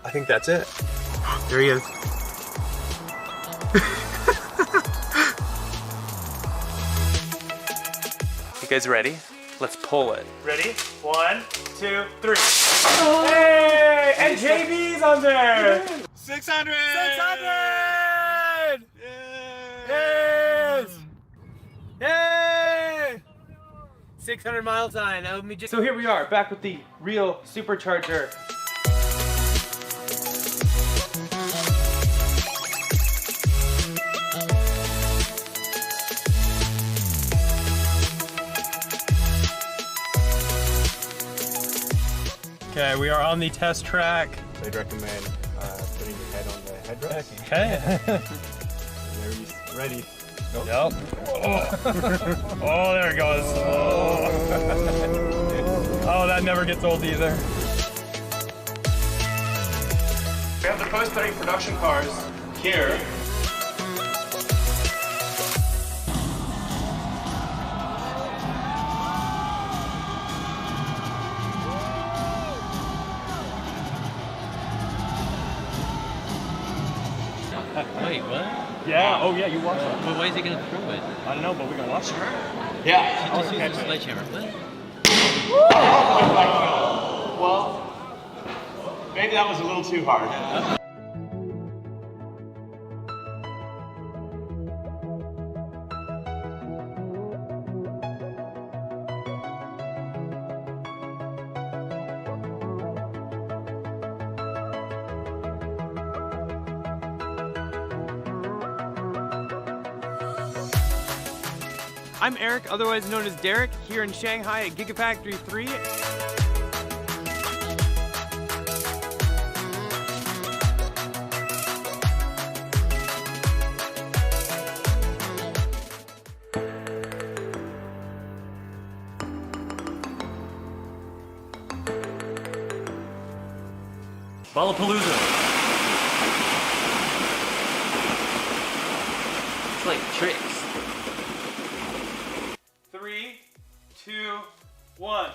I think that's it. There he is. You guys ready? Let's pull it. Ready? 1, 2, 3. Oh. Hey! And JB's on there! 600! 600! Yes! Yay! 600 mile time. That would be just... So here we are, back with the real Supercharger. Okay, we are on the test track. So I'd recommend putting your head on the headrest. Okay. There he's ready. Nope. Yep. Oh, there it goes. Oh, that never gets old either. We have the post-study production cars here. Wait, what? Yeah, oh yeah, you watch it. But why is he gonna throw it? I don't know, but we're gonna watch it. Yeah. Just use a sledgehammer. What? Well, maybe that was a little too hard. I'm Eric, otherwise known as Derek, here in Shanghai at Gigafactory 3. Ballapalooza. It's like tricks. 3, 2, 1.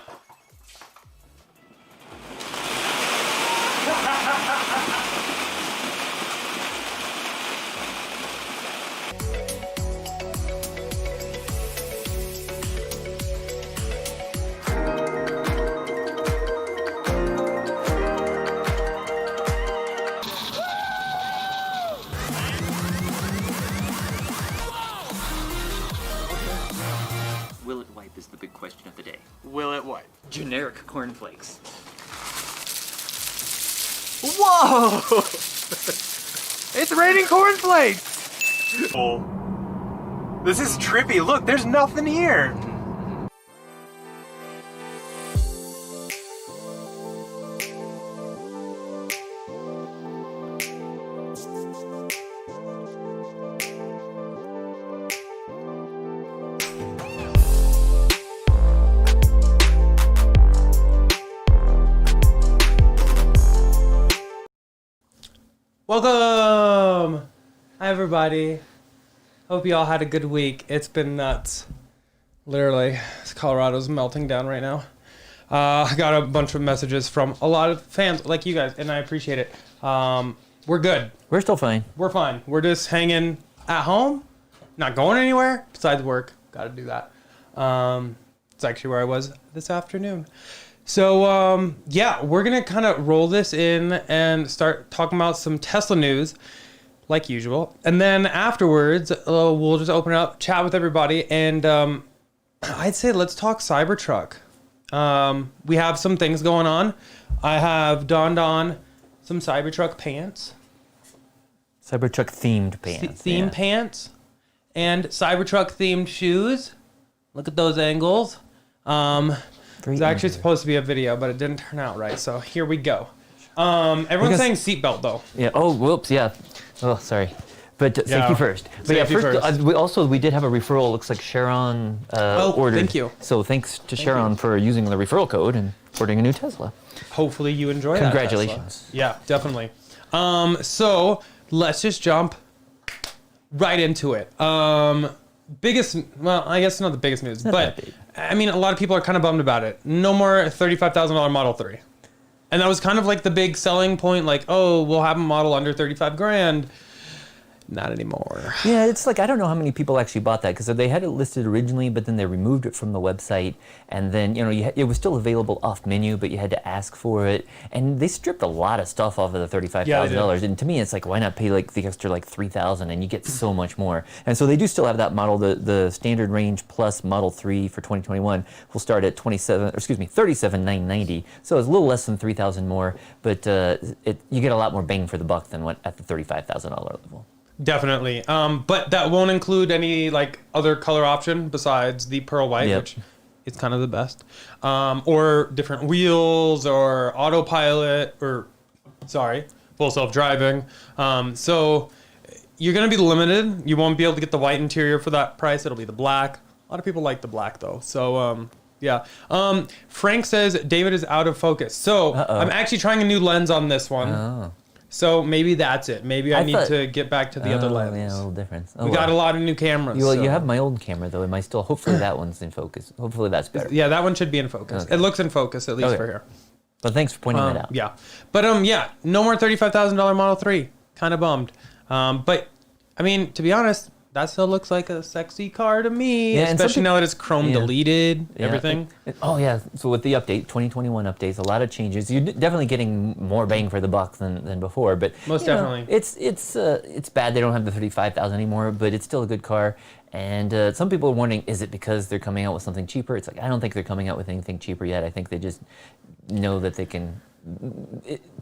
Will it wipe is the big question of the day. Will it wipe? Generic cornflakes. Whoa! It's raining cornflakes! Oh. This is trippy. Look, there's nothing here. Welcome! Hi everybody. Hope you all had a good week. It's been nuts. Literally, Colorado's melting down right now. I got a bunch of messages from a lot of fans like you guys, and I appreciate it. We're good. We're still fine. We're fine. We're just hanging at home, not going anywhere besides work. Gotta do that. It's actually where I was this afternoon. So, yeah, we're going to kind of roll this in and start talking about some Tesla news, like usual. And then afterwards, we'll just open it up, chat with everybody, and I'd say let's talk Cybertruck. We have some things going on. I have donned on some Cybertruck pants. Cybertruck themed pants. Themed pants. And Cybertruck themed shoes. Look at those angles. It was actually supposed to be a video, but it didn't turn out right. So here we go. Everyone's saying seatbelt though. Yeah. Oh, whoops. Yeah. Oh, sorry. But safety first. But safety first. We did have a referral. Looks like Sharon ordered. Thank you. So thanks to Sharon for using the referral code and ordering a new Tesla. Hopefully you enjoy that. Congratulations. Yeah, definitely. So let's just jump right into it. Biggest, well, I guess not the biggest news, but I mean, a lot of people are kind of bummed about it. No more $35,000 Model 3. And that was kind of like the big selling point, like, oh, we'll have a model under 35 grand. Not anymore. Yeah, it's like, I don't know how many people actually bought that, because they had it listed originally, but then they removed it from the website, and then, you know, it was still available off menu, but you had to ask for it, and they stripped a lot of stuff off of the $35,000, and to me, it's like, why not pay like the extra like $3,000, and you get so much more. And so they do still have that model, the standard range plus Model 3 for 2021 will start at $37,990, so it's a little less than $3,000 more, but you get a lot more bang for the buck than what at the $35,000 level. Definitely. But that won't include any like other color option besides the pearl white, which is kind of the best. Or different wheels or autopilot or, full self-driving. So you're going to be limited. You won't be able to get the white interior for that price. It'll be the black. A lot of people like the black though. So, yeah. Frank says David is out of focus. So I'm actually trying a new lens on this one. Oh. So maybe that's it. Maybe I need to get back to the other lens. Yeah, a little difference. We got a lot of new cameras. You have my old camera though. Am I still? Hopefully that one's in focus. Hopefully that's better. Yeah, that one should be in focus. Okay. It looks in focus at least for here. But thanks for pointing that out. Yeah, but no more $35,000 Model 3. Kind of bummed. But I mean, to be honest, that still looks like a sexy car to me, especially now that it's chrome deleted, everything. So with the update, 2021 updates, a lot of changes. You're definitely getting more bang for the buck than before, but most definitely. It's bad they don't have the 35,000 anymore, but it's still a good car. And some people are wondering, is it because they're coming out with something cheaper? It's like, I don't think they're coming out with anything cheaper yet. I think they just know that they can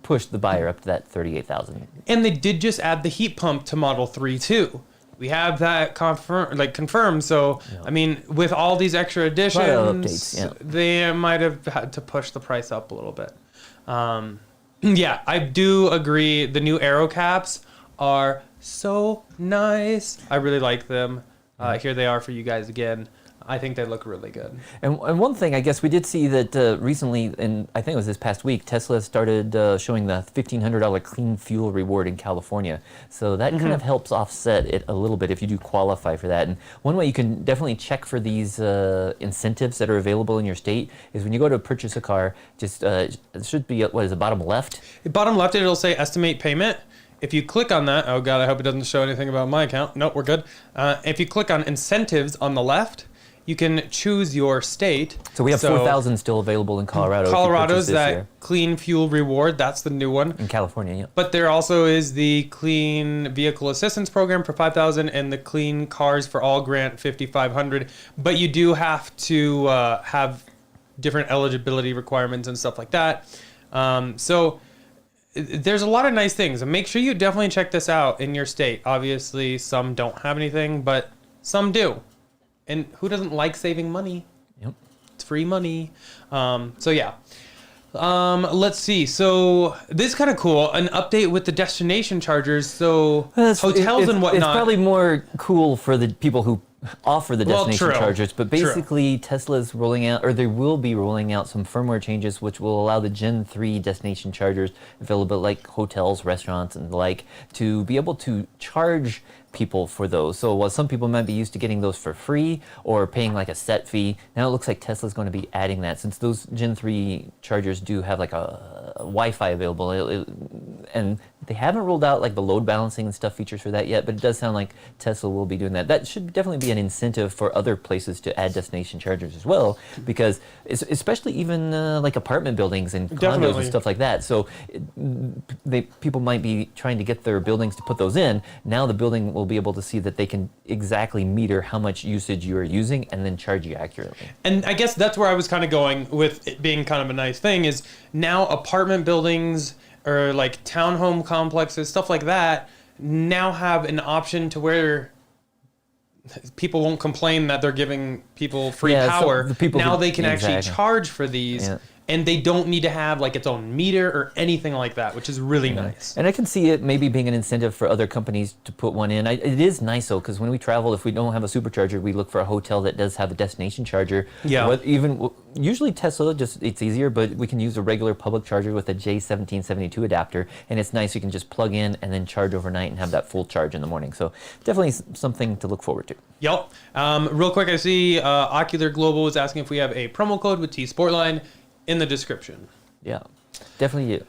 push the buyer up to that 38,000. And they did just add the heat pump to Model 3 too. We have that confirmed. So, I mean, with all these extra additions, updates, they might have had to push the price up a little bit. I do agree. The new aero caps are so nice. I really like them. Here they are for you guys again. I think they look really good. And one thing, I guess we did see that recently, and I think it was this past week, Tesla started showing the $1,500 clean fuel reward in California. So that kind of helps offset it a little bit if you do qualify for that. And one way you can definitely check for these incentives that are available in your state is when you go to purchase a car, just it should be, what is it, bottom left? Bottom left, it'll say estimate payment. If you click on that, oh God, I hope it doesn't show anything about my account. Nope, we're good. If you click on incentives on the left, you can choose your state. So we have 4,000 still available in Colorado. Colorado's that clean fuel reward. That's the new one. In California, yeah. But there also is the Clean Vehicle Assistance Program for 5,000 and the Clean Cars for All Grant 5,500. But you do have to have different eligibility requirements and stuff like that. So there's a lot of nice things. And make sure you definitely check this out in your state. Obviously, some don't have anything, but some do. And who doesn't like saving money? Yep. It's free money. Let's see. So this is kind of cool. An update with the destination chargers. So hotels and whatnot. It's probably more cool for the people who offer the destination chargers. But basically, Tesla's rolling out, or they will be rolling out some firmware changes which will allow the Gen 3 destination chargers available like hotels, restaurants, and the like to be able to charge people for those. So while some people might be used to getting those for free or paying like a set fee, now it looks like Tesla's going to be adding that, since those Gen 3 chargers do have like a Wi-Fi available, and they haven't rolled out like the load balancing and stuff features for that yet, but it does sound like Tesla will be doing that. That should definitely be an incentive for other places to add destination chargers as well, because especially even like apartment buildings and condos and stuff like that. So people might be trying to get their buildings to put those in. Now the building will be able to see that they can exactly meter how much usage you are using and then charge you accurately. And I guess that's where I was kind of going with it being kind of a nice thing, is now apartment buildings or like townhome complexes, stuff like that, now have an option to where people won't complain that they're giving people free power. So now they can actually charge for these. Yeah. And they don't need to have like its own meter or anything like that, which is really nice. And I can see it maybe being an incentive for other companies to put one in. It is nice though, because when we travel, if we don't have a supercharger, we look for a hotel that does have a destination charger. Yeah. Usually Tesla, it's easier, but we can use a regular public charger with a J1772 adapter, and it's nice. You can just plug in and then charge overnight and have that full charge in the morning. So definitely something to look forward to. Yep. Real quick, I see Ocular Global is asking if we have a promo code with T Sportline. In the description. Yeah. Definitely you.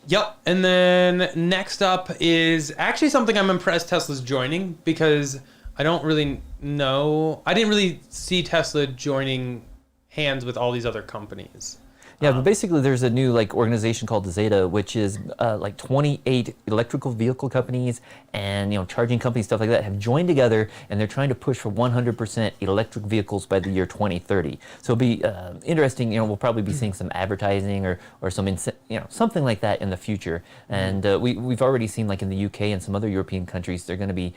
Yep. And then next up is actually something I'm impressed Tesla's joining, because I don't really know. I didn't really see Tesla joining hands with all these other companies. Yeah, but basically there's a new organization called Zeta, which is 28 electrical vehicle companies and charging companies, stuff like that, have joined together, and they're trying to push for 100% electric vehicles by the year 2030. So it'll be interesting. We'll probably be seeing some advertising or some something like that in the future. And we've already seen in the UK and some other European countries, they're going to be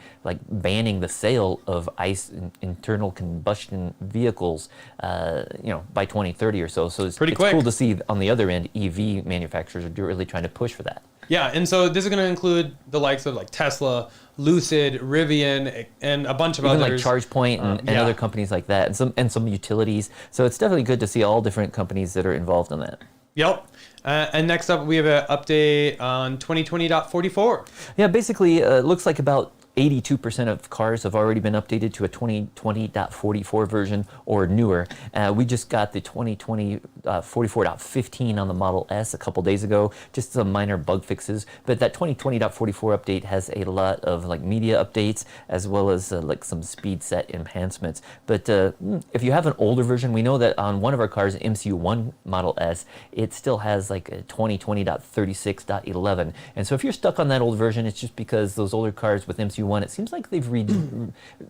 banning the sale of ICE internal combustion vehicles, by 2030 or so. So it's pretty quick. Cool to see on the other end, EV manufacturers are really trying to push for that. Yeah, and so this is going to include the likes of Tesla, Lucid, Rivian, and a bunch of Even others. Like ChargePoint and other companies like that, and some utilities. So it's definitely good to see all different companies that are involved in that. Yep. And next up, we have an update on 2020.44. Yeah, basically, it looks like about 82% of cars have already been updated to a 2020.44 version or newer. We just got the 2020.44.15 on the Model S a couple days ago, just some minor bug fixes. But that 2020.44 update has a lot of media updates as well as some speed set enhancements. But if you have an older version, we know that on one of our cars, MCU1 Model S, it still has a 2020.36.11. And so if you're stuck on that old version, it's just because those older cars with MCU1, it seems like they've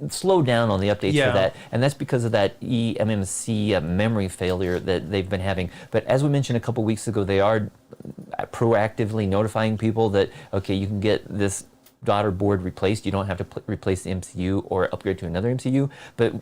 slowed down on the updates for that, and that's because of that eMMC memory failure that they've been having. But as we mentioned a couple weeks ago, they are proactively notifying people that, okay, you can get this daughter board replaced. You don't have to replace the MCU or upgrade to another MCU. But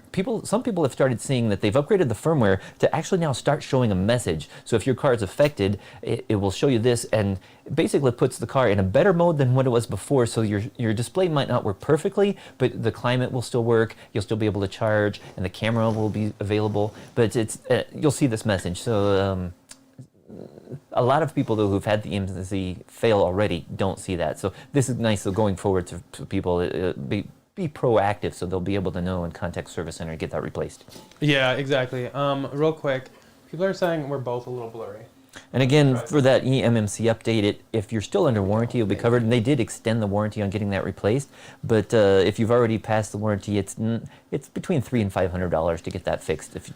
some people have started seeing that they've upgraded the firmware to actually now start showing a message. So if your car is affected, it will show you this, and basically puts the car in a better mode than what it was before. So your display might not work perfectly, but the climate will still work. You'll still be able to charge, and the camera will be available. But it's you'll see this message. So a lot of people, though, who've had the MCU fail already don't see that. So this is nice. So going forward to people, be proactive, so they'll be able to know and contact Service Center and get that replaced. Yeah, exactly. Real quick, people are saying we're both a little blurry. And again, for that eMMC update, if you're still under warranty, it'll be covered. And they did extend the warranty on getting that replaced. But if you've already passed the warranty, it's between $300 and $500 to get that fixed. If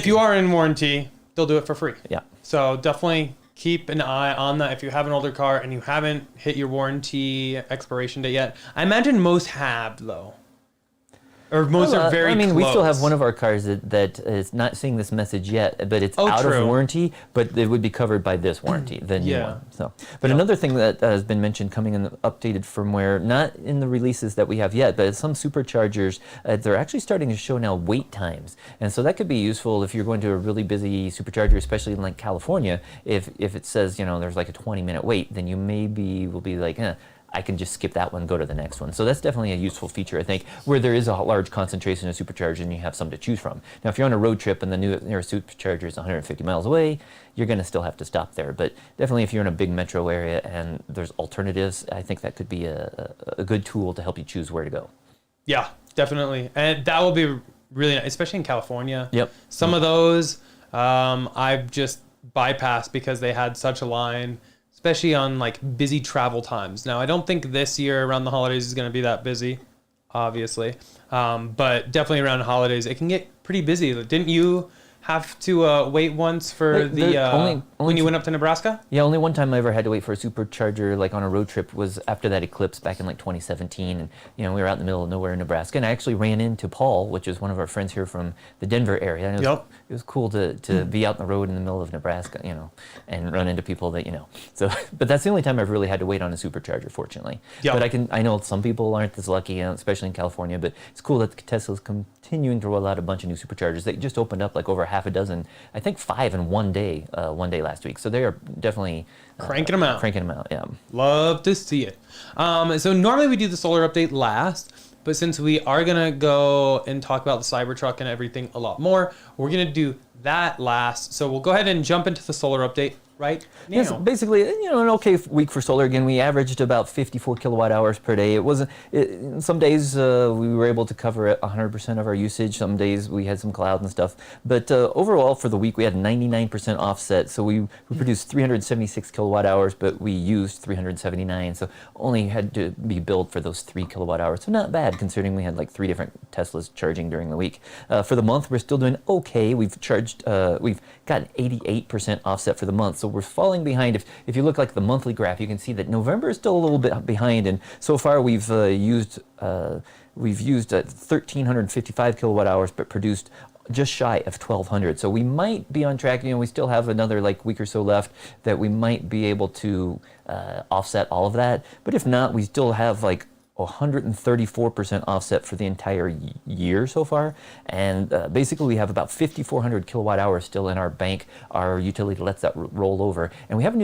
you are in warranty, they'll do it for free. Yeah. So definitely keep an eye on that. If you have an older car and you haven't hit your warranty expiration date yet, I imagine most have, though. Or most are very close. We still have one of our cars that is not seeing this message yet, but it's out of warranty, but it would be covered by this warranty, the new one. So, but another thing that has been mentioned coming in the updated firmware, not in the releases that we have yet, but some superchargers, they're actually starting to show now wait times. And so that could be useful if you're going to a really busy supercharger, especially in California. If it says, there's a 20-minute wait, then you maybe will be I can just skip that one and go to the next one. So that's definitely a useful feature, I think, where there is a large concentration of superchargers and you have some to choose from. Now, if you're on a road trip and the nearest supercharger is 150 miles away, you're going to still have to stop there. But definitely if you're in a big metro area and there's alternatives, I think that could be a good tool to help you choose where to go. Yeah, definitely. And that will be really nice, especially in California. Yep. Some of those I've just bypassed because they had such a line, especially on busy travel times. Now, I don't think this year around the holidays is going to be that busy, obviously. But definitely around the holidays, it can get pretty busy. Didn't you have to wait once for when you went up to Nebraska? Yeah, only one time I ever had to wait for a supercharger on a road trip was after that eclipse back in 2017, and we were out in the middle of nowhere in Nebraska, and I actually ran into Paul, which is one of our friends here from the Denver area. And it was cool to be out in the road in the middle of Nebraska, and run into people that So, but that's the only time I've really had to wait on a supercharger, fortunately. Yep. But I know some people aren't as lucky, especially in California. But it's cool that Tesla's continuing to roll out a bunch of new superchargers. They just opened up over half a dozen, I think 5 in one day last week. So they are definitely cranking them out. Yeah. Love to see it. So normally we do the solar update last, but since we are gonna go and talk about the Cybertruck and everything a lot more, we're gonna do that last. So we'll go ahead and jump into the solar update. Right? Yes, basically, an okay week for solar. Again, we averaged about 54 kilowatt hours per day. It wasn't. Some days we were able to cover 100% of our usage. Some days we had some clouds and stuff. But overall, for the week, we had 99% offset. So we produced 376 kilowatt hours, but we used 379. So only had to be billed for those 3 kilowatt hours. So not bad, considering we had like 3 different Teslas charging during the week. For the month, we're still doing okay. We've charged. We've got 88% offset for the month. So we're falling behind. If you look like the monthly graph, you can see that November is still a little bit behind, and so far we've used 1,355 kilowatt hours, but produced just shy of 1,200. So we might be on track. We still have another week or so left that we might be able to offset all of that. But if not, we still have 134% offset for the entire year so far, and basically we have about 5,400 kilowatt hours still in our bank. Our utility lets that roll over, and we have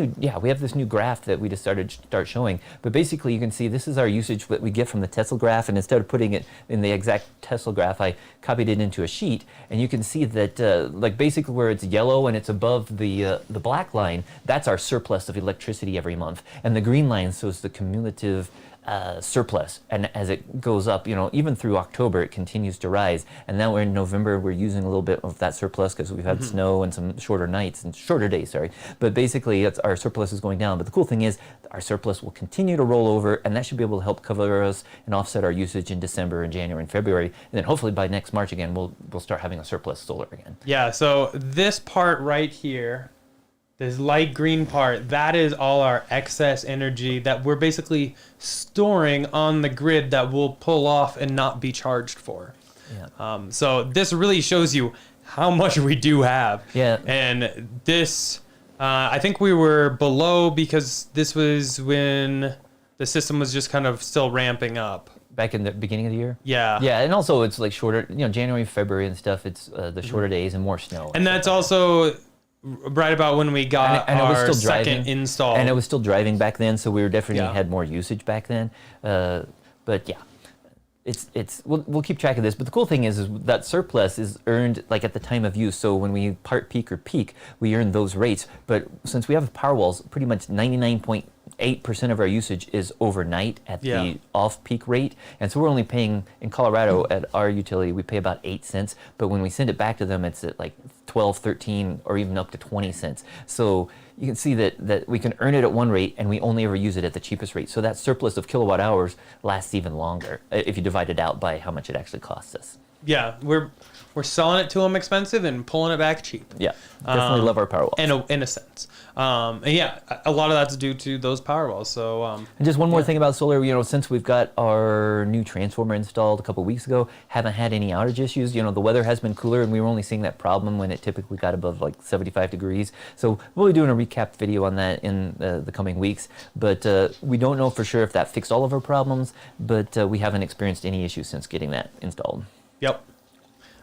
this new graph that we just start showing. But basically, you can see this is our usage that we get from the Tesla graph, and instead of putting it in the exact Tesla graph, I copied it into a sheet, and you can see that basically where it's yellow and it's above the black line, that's our surplus of electricity every month, and the green line shows the cumulative surplus, and as it goes up, even through October, it continues to rise. And now we're in November, we're using a little bit of that surplus because we've had snow and some shorter nights and shorter days. But basically, our surplus is going down. But the cool thing is, our surplus will continue to roll over, and that should be able to help cover us and offset our usage in December and January and February. And then hopefully by next March again, we'll start having a surplus solar again. Yeah. So this part right here, this light green part, that is all our excess energy that we're basically storing on the grid that we'll pull off and not be charged for. Yeah. So this really shows you how much we do have. Yeah. And this, I think we were below because this was when the system was just kind of still ramping up. Back in the beginning of the year? Yeah. Yeah, and also it's shorter, January, February and stuff, it's the shorter days and more snow. And that's also right about when we got our second install. And it was still driving back then, so we were definitely had more usage back then. But yeah, we'll keep track of this. But the cool thing is that surplus is earned at the time of use. So when we part peak or peak, we earn those rates. But since we have power walls, pretty much 99.8% of our usage is overnight at the off-peak rate. And so we're only paying, in Colorado, at our utility, we pay about 8 cents. But when we send it back to them, it's at 12, 13, or even up to 20 cents. So you can see that we can earn it at one rate, and we only ever use it at the cheapest rate. So that surplus of kilowatt hours lasts even longer if you divide it out by how much it actually costs us. Yeah, we're selling it to them expensive and pulling it back cheap. Yeah, definitely love our power walls. In a sense. And yeah, a lot of that's due to those power walls. So and just one more thing about solar, since we've got our new transformer installed a couple weeks ago, haven't had any outage issues. The weather has been cooler, and we were only seeing that problem when it typically got above 75 degrees. So we'll be doing a recap video on that in the coming weeks. But we don't know for sure if that fixed all of our problems, but we haven't experienced any issues since getting that installed. Yep.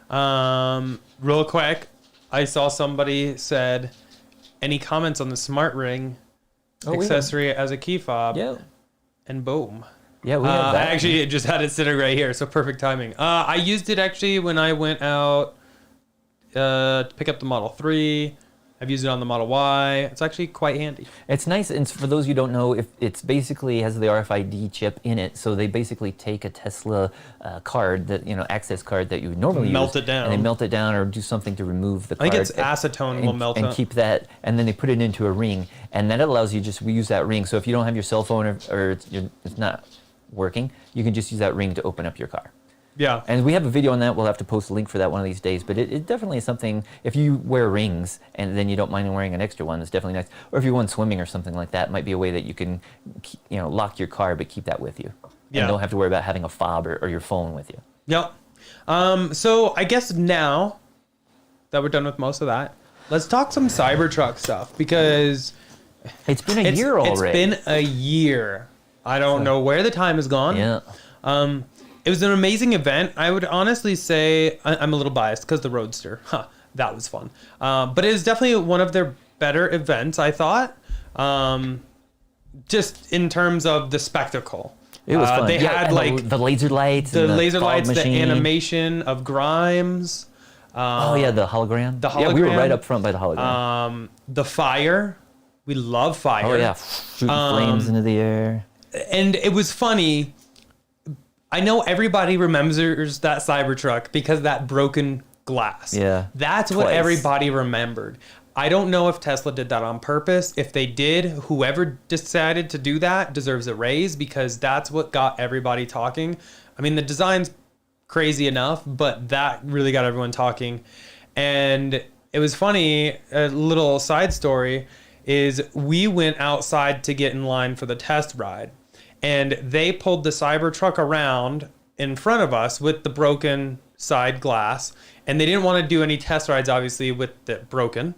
Real quick, I saw somebody said, any comments on the Smart Ring accessory as a key fob? Yeah. And boom. Yeah, we have that. I actually just had it sitting right here, so perfect timing. I used it actually when I went out to pick up the Model 3. I've used it on the Model Y. It's actually quite handy. It's nice, and for those who don't know, it's basically has the RFID chip in it. So they basically take a Tesla card, that access card that you would normally melt use, it down, and they melt it down or do something to remove the card. I think it's acetone will melt and keep that, and then they put it into a ring, and that allows you we use that ring. So if you don't have your cell phone or it's not working, you can just use that ring to open up your car. Yeah. And we have a video on that. We'll have to post a link for that one of these days. But it definitely is something, if you wear rings and then you don't mind wearing an extra one, it's definitely nice. Or if you're going swimming or something like that, it might be a way that you can, lock your car but keep that with you. Yeah. And don't have to worry about having a fob or your phone with you. Yep. So I guess now that we're done with most of that, let's talk some Cybertruck stuff, because it's been a year already. It's been a year. I don't know where the time has gone. Yeah. It was an amazing event. I would honestly say I'm a little biased because the Roadster. That was fun. But it was definitely one of their better events, I thought. Just in terms of the spectacle. It was fun. They had the laser lights. The and laser lights, machine. the animation of Grimes. Oh yeah, the hologram. The Yeah, we were hologram. right up front by the hologram. The fire. We love fire. Oh yeah, shooting flames into the air. And it was funny. I know everybody remembers that Cybertruck because of that broken glass. Yeah. That's what Twice. everybody remembered. I don't know if Tesla did that on purpose. If they did, whoever decided to do that deserves a raise because that's what got everybody talking. I mean, the design's crazy enough, but that really got everyone talking. And it was funny, a little side story is we went outside to get in line for the test ride. And they pulled the Cybertruck around in front of us with the broken side glass. And they didn't want to do any test rides, obviously, with the broken.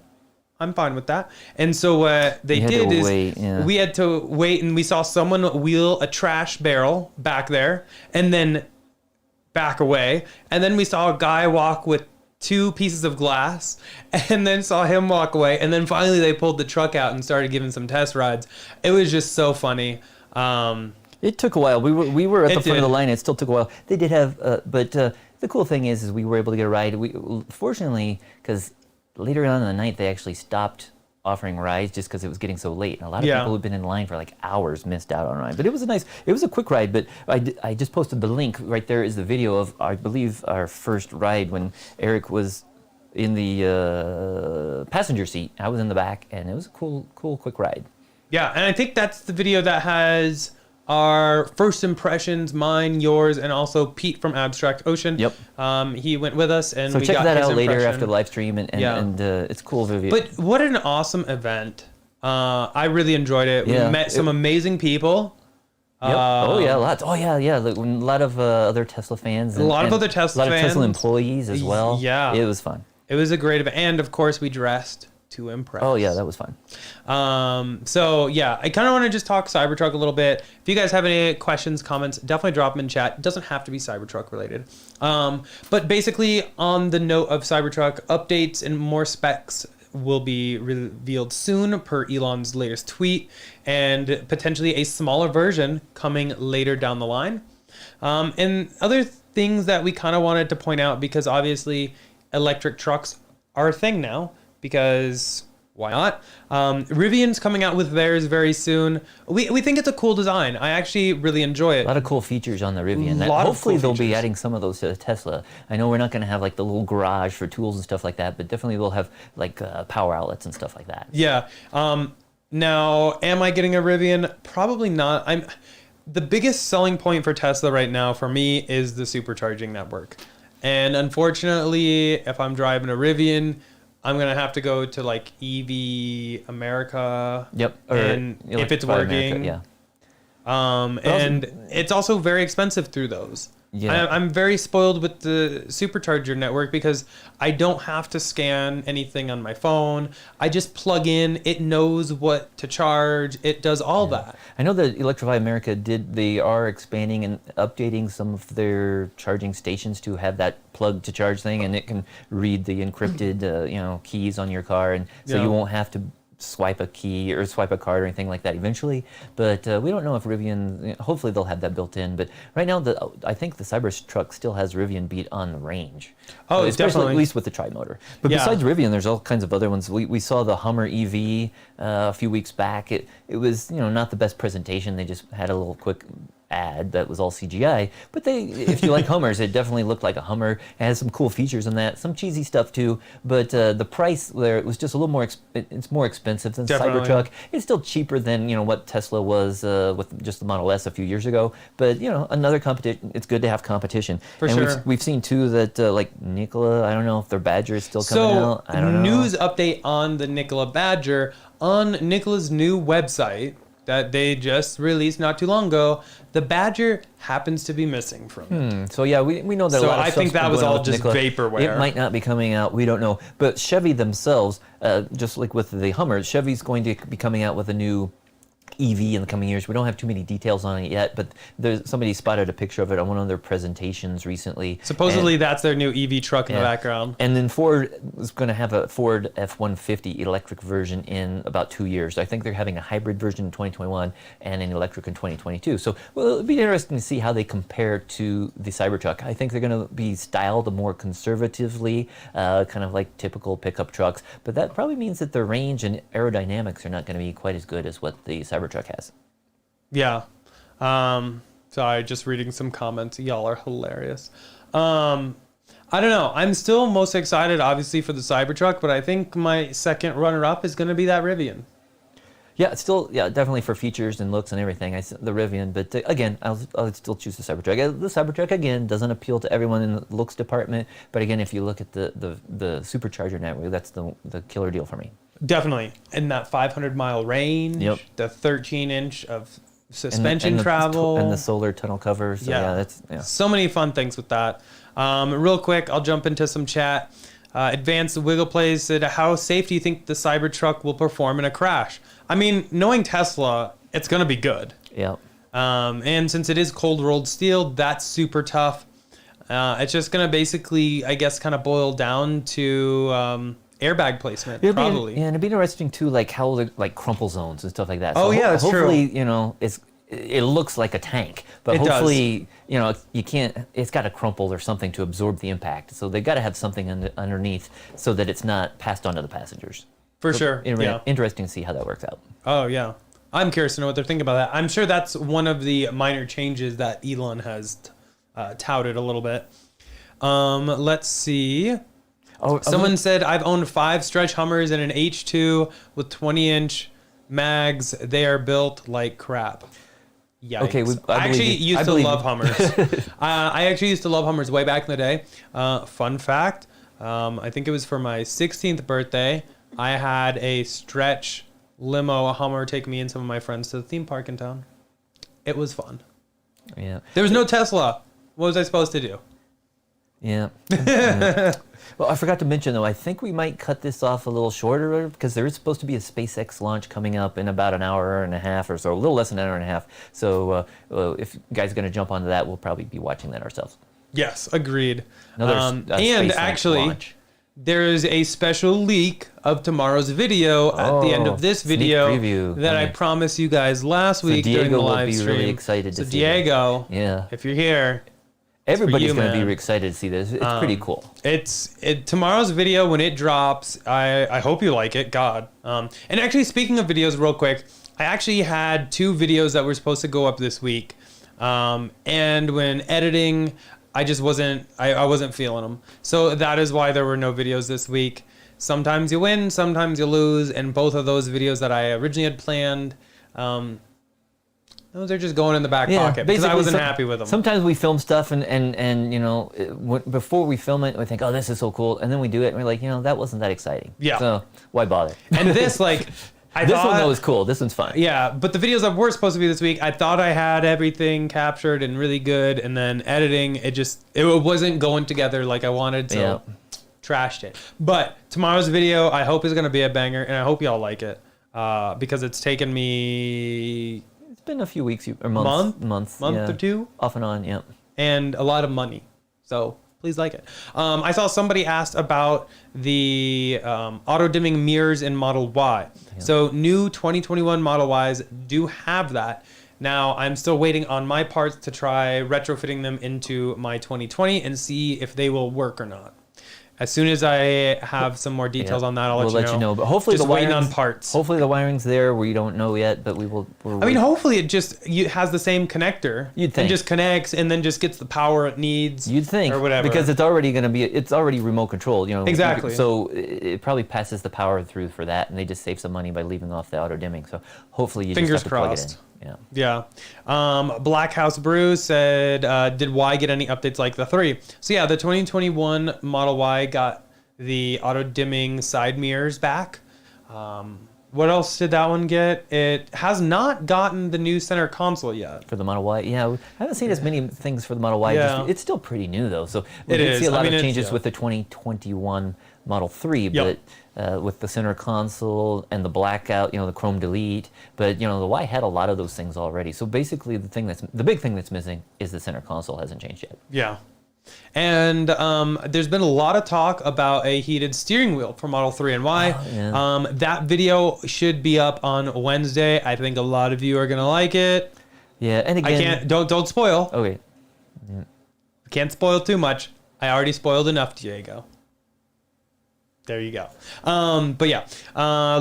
I'm fine with that. And so what they did is we had to wait, and we saw someone wheel a trash barrel back there and then back away. And then we saw a guy walk with 2 pieces of glass and then saw him walk away. And then finally they pulled the truck out and started giving some test rides. It was just so funny. It took a while. We were at the front of the line. It still took a while. They did have, but the cool thing is we were able to get a ride. Fortunately, because later on in the night, they actually stopped offering rides just because it was getting so late. And a lot of people who've been in line for like hours missed out on a ride. But it was a quick ride. But I just posted the link. Right there is the video of, I believe, our first ride when Eric was in the passenger seat. I was in the back, and it was a cool, quick ride. Yeah, and I think that's the video that has our first impressions, mine, yours, and also Pete from Abstract Ocean. Yep. He went with us, and so we check got that his out later impression. after the live stream, and it's a cool video. But what an awesome event! I really enjoyed it. We met some amazing people. Yep. Lots. Oh yeah. A lot of other Tesla fans. A lot of other Tesla fans. A lot of Tesla employees as well. Yeah. It was fun. It was a great event, and of course we dressed to impress. Oh yeah, that was fun. So yeah, I kind of want to just talk Cybertruck a little bit. If you guys have any questions, comments, definitely drop them in chat. It doesn't have to be Cybertruck related. But basically, on the note of Cybertruck, updates and more specs will be revealed soon per Elon's latest tweet, and potentially a smaller version coming later down the line. And other things that we kind of wanted to point out, because obviously electric trucks are a thing now. Because why not? Rivian's coming out with theirs very soon. We think it's a cool design. I actually really enjoy it. A lot of cool features on the Rivian. Hopefully they'll be adding some of those to Tesla. I know we're not going to have like the little garage for tools and stuff like that, but definitely we'll have like power outlets and stuff like that. Yeah. Now, am I getting a Rivian? Probably not. The biggest selling point for Tesla right now for me is the supercharging network. And unfortunately, if I'm driving a Rivian, I'm going to have to go to like EV America. Yep. And if it's working. America, yeah. And it's also very expensive through those. Yeah. I'm very spoiled with the Supercharger network because I don't have to scan anything on my phone. I just plug in. It knows what to charge. It does all that. I know that Electrify America they are expanding and updating some of their charging stations to have that plug to charge thing, and it can read the encrypted keys on your car, and so you won't have to swipe a key or swipe a card or anything like that eventually. But we don't know if Rivian, hopefully they'll have that built in. But right now, I think the Cybertruck still has Rivian beat on the range. Oh, especially definitely. At least with the tri-motor. But besides Rivian, there's all kinds of other ones. We saw the Hummer EV a few weeks back. It was not the best presentation. They just had a little quick ad that was all CGI, but if you like Hummers, it definitely looked like a Hummer. It has some cool features in that, some cheesy stuff too, but the price there, it was just a little more it's more expensive than Cybertruck. It's still cheaper than what Tesla was with just the Model S a few years ago, but another competition. It's good to have competition. For sure. We've seen too that like Nikola, I don't know if their Badger is still coming out. I don't know. News update on the Nikola Badger on Nikola's new website that they just released not too long ago. The Badger happens to be missing from it. So yeah, we know that a lot of I think that was all just vaporware. It might not be coming out. We don't know. But Chevy themselves, just like with the Hummer, Chevy's going to be coming out with a new EV in the coming years. We don't have too many details on it yet, but somebody spotted a picture of it on one of their presentations recently. Supposedly that's their new EV truck in the background. And then Ford is going to have a Ford F-150 electric version in about 2 years. I think they're having a hybrid version in 2021 and an electric in 2022. So it'll be interesting to see how they compare to the Cybertruck. I think they're going to be styled more conservatively, kind of like typical pickup trucks, but that probably means that the range and aerodynamics are not going to be quite as good as what the Cybertruck has. Yeah. Sorry, just reading some comments. Y'all are hilarious. I don't know. I'm still most excited, obviously, for the Cybertruck, but I think my second runner-up is going to be that Rivian. Yeah, it's still, definitely for features and looks and everything. The Rivian, but again, I'll still choose the Cybertruck. The Cybertruck again doesn't appeal to everyone in the looks department, but again, if you look at the Supercharger network, that's the killer deal for me. Definitely, and that 500-mile range, the 13-inch of suspension travel, and the solar tunnel covers. So that's so many fun things with that. Real quick, I'll jump into some chat. Advanced Wiggle Plays said, how safe do you think the Cybertruck will perform in a crash? I mean, knowing Tesla, it's going to be good. Yeah. And since it is cold rolled steel, that's super tough. It's just going to basically, I guess, kind of boil down to airbag placement, probably. And it'd be interesting too, like how like crumple zones and stuff like that. So that's hopefully, true. It looks like a tank, but hopefully, you can't. It's got to crumple or something to absorb the impact. So they got to have something underneath so that it's not passed on to the passengers. For sure. Interesting to see how that works out. Oh yeah, I'm curious to know what they're thinking about that. I'm sure that's one of the minor changes that Elon has touted a little bit. Let's see. Someone said, I've owned 5 stretch Hummers and an H2 with 20-inch mags. They are built like crap. Yikes. Okay, I actually used to love Hummers. I actually used to love Hummers way back in the day. Fun fact, I think it was for my 16th birthday, I had a stretch limo Hummer take me and some of my friends to the theme park in town. It was fun. Yeah. There was no Tesla. What was I supposed to do? Yeah. Well, I forgot to mention, though, I think we might cut this off a little shorter because there is supposed to be a SpaceX launch coming up in about an hour and a half or so, a little less than an hour and a half. So if you guys are going to jump onto that, we'll probably be watching that ourselves. Yes, agreed. And actually, there is a special leak of tomorrow's video at the end of this video that I promised you guys last week during the live stream. Diego will be really excited to see Diego, if you're here, everybody's going to be excited to see this. It's pretty cool. Tomorrow's video, when it drops, I hope you like it. God. And actually, speaking of videos, real quick, I actually had 2 videos that were supposed to go up this week. And when editing, I just wasn't feeling them. So that is why there were no videos this week. Sometimes you win, sometimes you lose. And both of those videos that I originally had planned, those are just going in the back pocket because I wasn't happy with them. Sometimes we film stuff and before we film it, we think, oh, this is so cool. And then we do it and we're like, that wasn't that exciting. Yeah. So why bother? And this, this one was cool. This one's fun. Yeah, but the videos that were supposed to be this week, I thought I had everything captured and really good. And then editing, it wasn't going together like I wanted. So trashed it. But tomorrow's video, I hope is going to be a banger. And I hope y'all like it because it's taken me... been a few weeks or months or 2 off and on, and a lot of money, so please like it. I saw somebody asked about the auto dimming mirrors in Model Y. So new 2021 Model Ys do have that. Now I'm still waiting on my parts to try retrofitting them into my 2020 and see if they will work or not. As soon as I have some more details on that, we'll let you know. But hopefully just waiting on parts. Hopefully the wiring's there. We don't know yet, but we will. Hopefully it just has the same connector. You'd think. And just connects and then just gets the power it needs. You'd think. Or whatever. Because it's already going to be. It's already remote controlled. Exactly. So it probably passes the power through for that, and they just save some money by leaving off the auto dimming. So hopefully you just have to plug it in. Yeah. Black House Brew said, did Y get any updates like the 3? So yeah, the 2021 Model Y got the auto dimming side mirrors back. What else did that one get? It has not gotten the new center console yet. For the Model Y? Yeah, I haven't seen as many things for the Model Y. Yeah. It's still pretty new though. So we did see a lot of changes with the 2021 Model 3, Yep. but with the center console and the blackout, the Chrome delete, but the Y had a lot of those things already. So basically, the big thing that's missing is the center console hasn't changed yet. Yeah. And there's been a lot of talk about a heated steering wheel for Model 3 and Y. Oh, yeah. That video should be up on Wednesday. I think a lot of you are gonna like it. Yeah, and again, don't spoil. Okay. Can't spoil too much. I already spoiled enough, Diego. There you go. But yeah,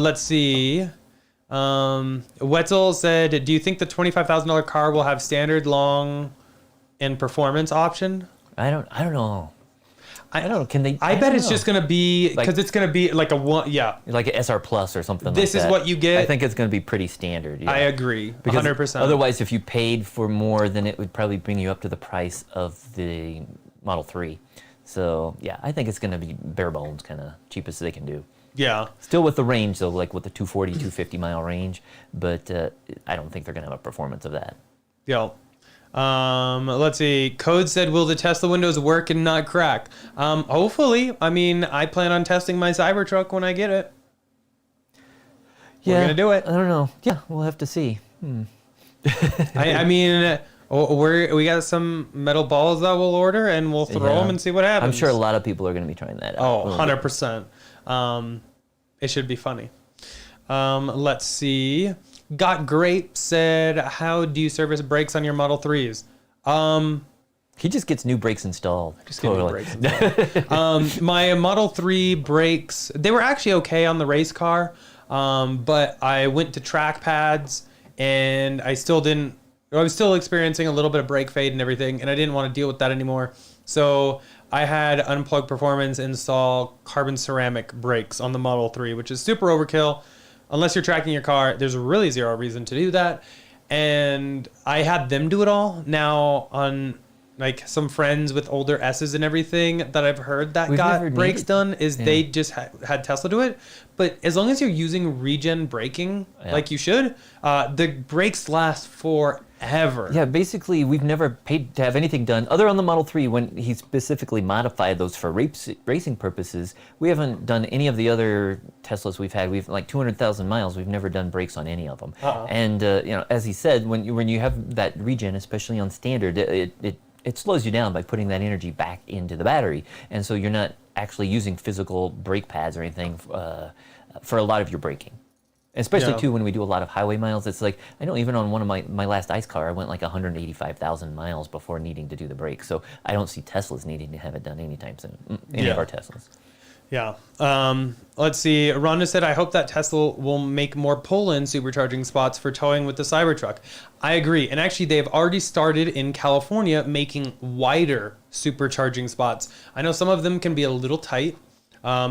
let's see. Wetzel said, "Do you think the $25,000 car will have standard long and performance option?" I don't know. I don't know. Can they? I bet it's just gonna be because Like- it's gonna be like a one. Yeah, like an SR Plus or something. This like is that. what you get? I think it's going to be pretty standard. Yeah. I agree. Because 100%. otherwise, if you paid for more, then it would probably bring you up to the price of the Model 3. So yeah, I think it's going to be bare bones, kind of cheapest they can do. Yeah. Still with the range though, like with the 240, 250 mile range, but I don't think they're going to have a performance of that. Yeah. Let's see. Code said, "Will the Tesla windows work and not crack?" Hopefully. I mean, I plan on testing my Cybertruck when I get it. We're gonna do it. I don't know. Yeah, we'll have to see. I mean, we got some metal balls that we'll order and we'll throw them and see what happens. I'm sure a lot of people are going to be trying that out. Oh, 100%. It should be funny. Let's see. Got Grape said, "How do you service brakes on your Model 3s?" He just gets new brakes installed. Just get new brakes installed. My Model 3 brakes, they were actually okay on the race car, but I went to track pads and I was still experiencing a little bit of brake fade and everything, and I didn't want to deal with that anymore. So I had Unplugged Performance install carbon ceramic brakes on the Model 3, which is super overkill. Unless you're tracking your car, there's really zero reason to do that. And I had them do it all. Now, on like some friends with older S's and everything that I've heard that We've never got brakes needed- done is they just had Tesla do it. But as long as you're using regen braking like you should, the brakes last forever. Yeah, basically, we've never paid to have anything done other on the Model 3 when he specifically modified those for racing purposes. We haven't done any of the other Teslas we've had. We've like 200,000 miles. We've never done brakes on any of them. And as he said, when you have that regen, especially on standard, it slows you down by putting that energy back into the battery, and so you're not actually using physical brake pads or anything for a lot of your braking. Especially too when we do a lot of highway miles. It's like, I know even on one of my last ICE car, I went like 185,000 miles before needing to do the brakes. So I don't see Teslas needing to have it done anytime soon. Any of our Teslas. Yeah. Let's see. Rhonda said, "I hope that Tesla will make more pull-in supercharging spots for towing with the Cybertruck." I agree. And actually, they've already started in California making wider supercharging spots. I know some of them can be a little tight.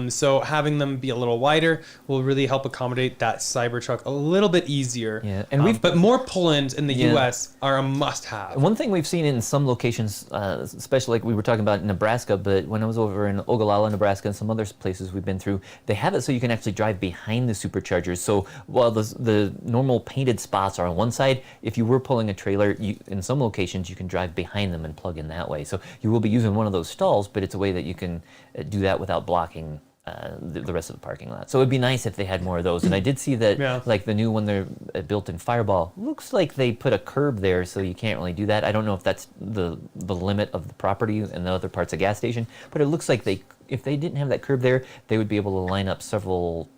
So having them be a little wider will really help accommodate that Cybertruck a little bit easier. Yeah, and but more pull-ins in the U.S. are a must-have. One thing we've seen in some locations, especially like we were talking about in Nebraska, but when I was over in Ogallala, Nebraska, and some other places we've been through, they have it so you can actually drive behind the superchargers. So while the normal painted spots are on one side, if you were pulling a trailer, in some locations you can drive behind them and plug in that way. So you will be using one of those stalls, but it's a way that you can do that without blocking the rest of the parking lot. So it'd be nice if they had more of those. And I did see that, like the new one they're built in Fireball, looks like they put a curb there, so you can't really do that. I don't know if that's the limit of the property and the other parts of gas station, but it looks like if they didn't have that curb there, they would be able to line up several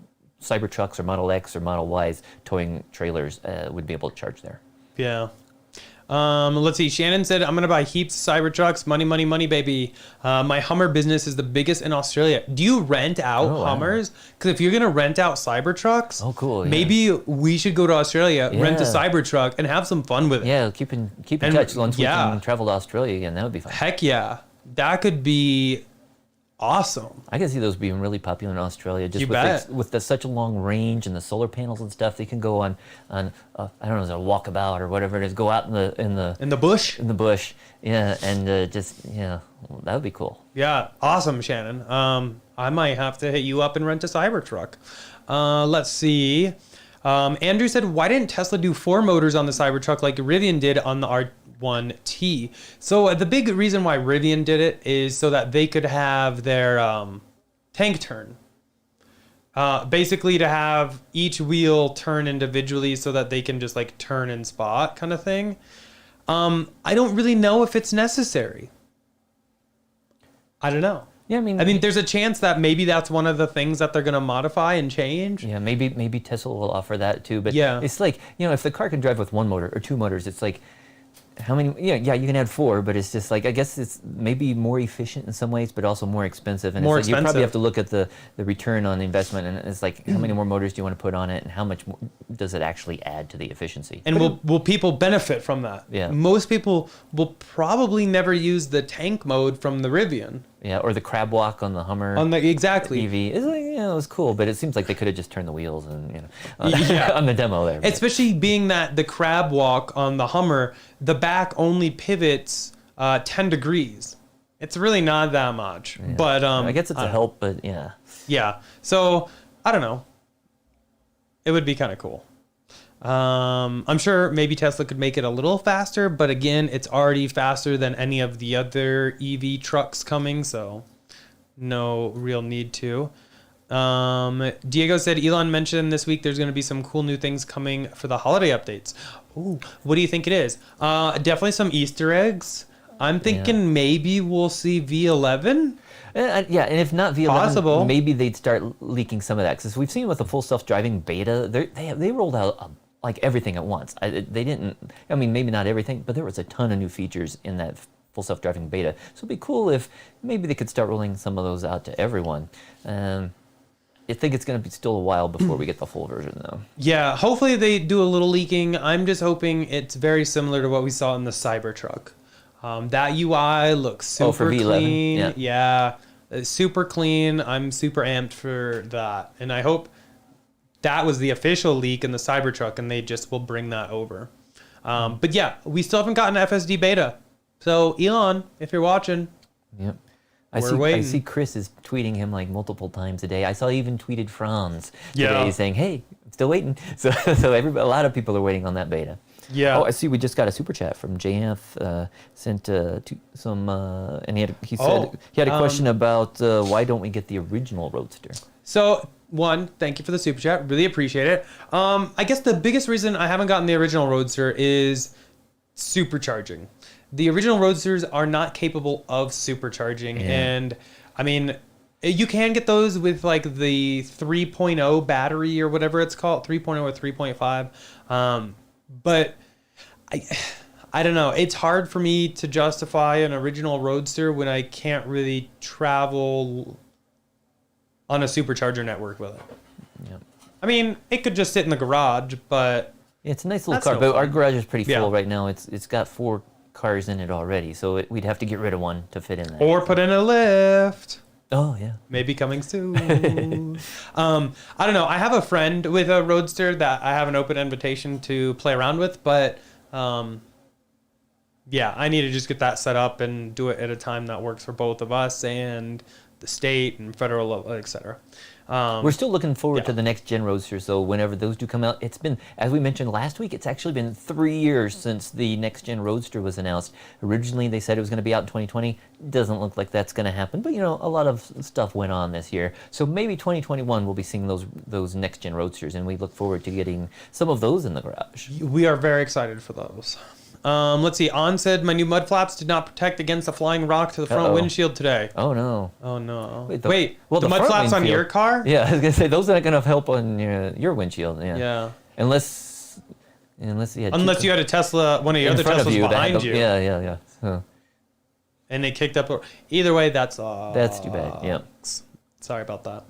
Cybertrucks or Model X or Model Ys towing trailers would be able to charge there. Yeah. Let's see. Shannon said, "I'm going to buy heaps of Cybertrucks. Money, money, money, baby. My Hummer business is the biggest in Australia." Do you rent out Hummers? Because if you're going to rent out Cybertrucks, cool. Yeah. Maybe we should go to Australia, rent a Cybertruck, and have some fun with it. Yeah, keep in touch once we can travel to Australia again. That would be fun. Heck yeah. That could be awesome. I can see those being really popular in Australia. Just You bet. with such a long range and the solar panels and stuff, they can go on I don't know, is it a walkabout or whatever it is, go out in the bush. In the bush, yeah, and that would be cool. Yeah, awesome, Shannon. I might have to hit you up and rent a Cybertruck. Let's see. Andrew said, "Why didn't Tesla do 4 motors on the Cybertruck like Rivian did on the R1T?" So the big reason why Rivian did it is so that they could have their tank turn. Basically to have each wheel turn individually so that they can just like turn and spot kind of thing. I don't really know if it's necessary. I don't know. Yeah, I mean, there's a chance that maybe that's one of the things that they're going to modify and change. Yeah, maybe Tesla will offer that too. But yeah, it's like, if the car can drive with one motor or two motors, it's like, how many? Yeah, you can add 4, but it's just like, I guess it's maybe more efficient in some ways, but also more expensive. And more it's like, expensive. You probably have to look at the return on the investment, and it's like, how many more motors do you want to put on it, and how much does it actually add to the efficiency? And will people benefit from that? Yeah. Most people will probably never use the tank mode from the Rivian. Yeah, or the crab walk on the Hummer. Exactly. EV. It's like, it was cool, but it seems like they could have just turned the wheels and, on the demo there. But. Especially being that the crab walk on the Hummer, the back only pivots 10 degrees. It's really not that much. Yeah. But I guess it's a help, but yeah. Yeah. So, I don't know. It would be kind of cool. I'm sure maybe Tesla could make it a little faster, but again, it's already faster than any of the other EV trucks coming, so no real need to. Diego said Elon mentioned this week there's going to be some cool new things coming for the holiday updates. Ooh, what do you think it is? Definitely some Easter eggs. I'm thinking maybe we'll see V11. Yeah, and if not V11, possible. Maybe they'd start leaking some of that. Because we've seen with the full self-driving beta, they rolled out like everything at once. They didn't, maybe not everything, but there was a ton of new features in that full self-driving beta. So it'd be cool if maybe they could start rolling some of those out to everyone. I think it's going to be still a while before we get the full version, though. Yeah, hopefully they do a little leaking. I'm just hoping it's very similar to what we saw in the Cybertruck. That UI looks super for V11. clean. Yeah, super clean. I'm super amped for that. And I hope that was the official leak in the Cybertruck and they just will bring that over. But yeah, we still haven't gotten FSD Beta. So Elon, if you're watching, yep. we're waiting. I see Chris is tweeting him like multiple times a day. I saw he even tweeted Franz today saying, hey, I'm still waiting. So a lot of people are waiting on that beta. Yeah. Oh, I see. We just got a super chat from JF. Sent some, and he said he had a question about why don't we get the original Roadster? So one, thank you for the super chat. Really appreciate it. I guess the biggest reason I haven't gotten the original Roadster is supercharging. The original Roadsters are not capable of supercharging, and I mean, you can get those with like the 3.0 battery or whatever it's called, 3.0 or 3.5. But I don't know. It's hard for me to justify an original Roadster when I can't really travel on a supercharger network with it. Yeah. I mean, it could just sit in the garage, but yeah, it's a nice little car. But our garage is pretty full right now. It's got 4 cars in it already, so we'd have to get rid of one to fit in there. Or put in a lift. Oh yeah. Maybe coming soon. I don't know. I have a friend with a Roadster that I have an open invitation to play around with, but yeah, I need to just get that set up and do it at a time that works for both of us and the state and federal level, etc. We're still looking forward to the next gen Roadsters, though, whenever those do come out. It's been, as we mentioned last week, it's actually been 3 years since the next gen Roadster was announced. Originally, they said it was going to be out in 2020. Doesn't look like that's going to happen, but a lot of stuff went on this year. So maybe 2021 we'll be seeing those next gen Roadsters, and we look forward to getting some of those in the garage. We are very excited for those. Let's see. On said, my new mud flaps did not protect against a flying rock to the front windshield today. Oh, no. Oh, no. Wait, well, the mud flaps on your car? Yeah, I was going to say, those aren't going to help on your windshield. Yeah. Unless you had a Tesla, one of your other Teslas behind you. Yeah. So. And they kicked up. Either way, that's too bad. Yeah. Sorry about that.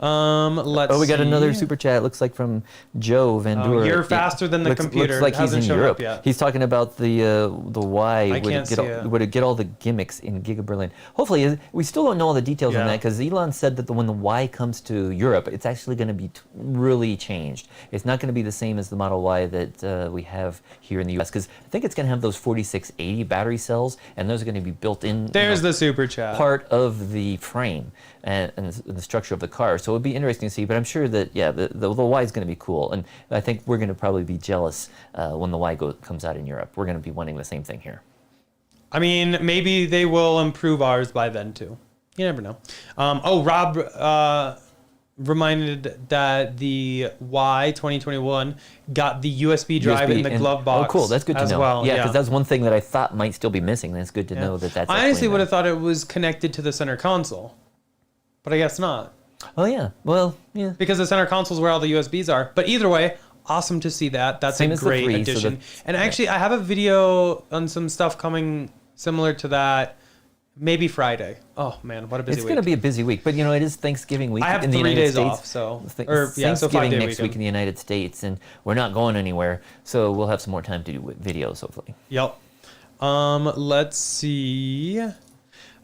Let's we got see. another super chat. It looks like from Joe Van Doer. You're faster than the computer. Looks like he's in Europe. Yet. He's talking about the Y. I can't see it. Would it get all the gimmicks in Giga Berlin? Hopefully, we still don't know all the details on that because Elon said that when the Y comes to Europe, it's actually going to be really changed. It's not going to be the same as the Model Y that we have here in the US because I think it's going to have those 4680 battery cells, and those are going to be built in. There's the super chat. Part of the frame and the structure of the car. So it'd be interesting to see, but I'm sure that, the Y is going to be cool. And I think we're going to probably be jealous when the Y comes out in Europe. We're going to be wanting the same thing here. I mean, maybe they will improve ours by then, too. You never know. Rob reminded that the Y 2021 got the USB drive in the glove box. Oh, cool. That's good to know. Well. Yeah, because that's one thing that I thought might still be missing. That's good to know that that's. I honestly would have thought it was connected to the center console, but I guess not. Oh yeah. Well, yeah. Because the center console is where all the USBs are. But either way, awesome to see that. That's Same a great addition. And actually, I have a video on some stuff coming similar to that. Maybe Friday. Oh man, what a busy week! It's going to be a busy week, but it is Thanksgiving week. I have in the 3 United days States. off, so Thanksgiving next weekend. week in the United States, and we're not going anywhere, so we'll have some more time to do videos, hopefully. Yep. Let's see.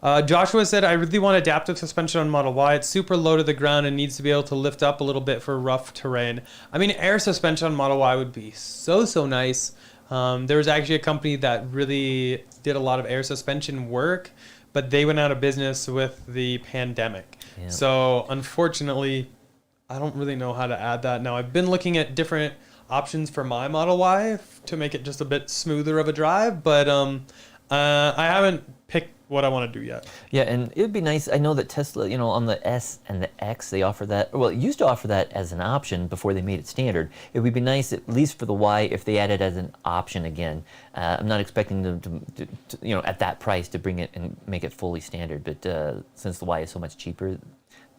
Joshua said, I really want adaptive suspension on Model Y. It's super low to the ground and needs to be able to lift up a little bit for rough terrain. I mean, air suspension on Model Y would be so nice. There was actually a company that really did a lot of air suspension work, but they went out of business with the pandemic. Yeah. So unfortunately, I don't really know how to add that. Now, I've been looking at different options for my Model Y to make it just a bit smoother of a drive, but I haven't picked what I want to do yet. Yeah, and it would be nice. I know that Tesla, on the S and the X, they offer that. Well, it used to offer that as an option before they made it standard. It would be nice, at least for the Y, if they added it as an option again. I'm not expecting them to at that price to bring it and make it fully standard. But since the Y is so much cheaper,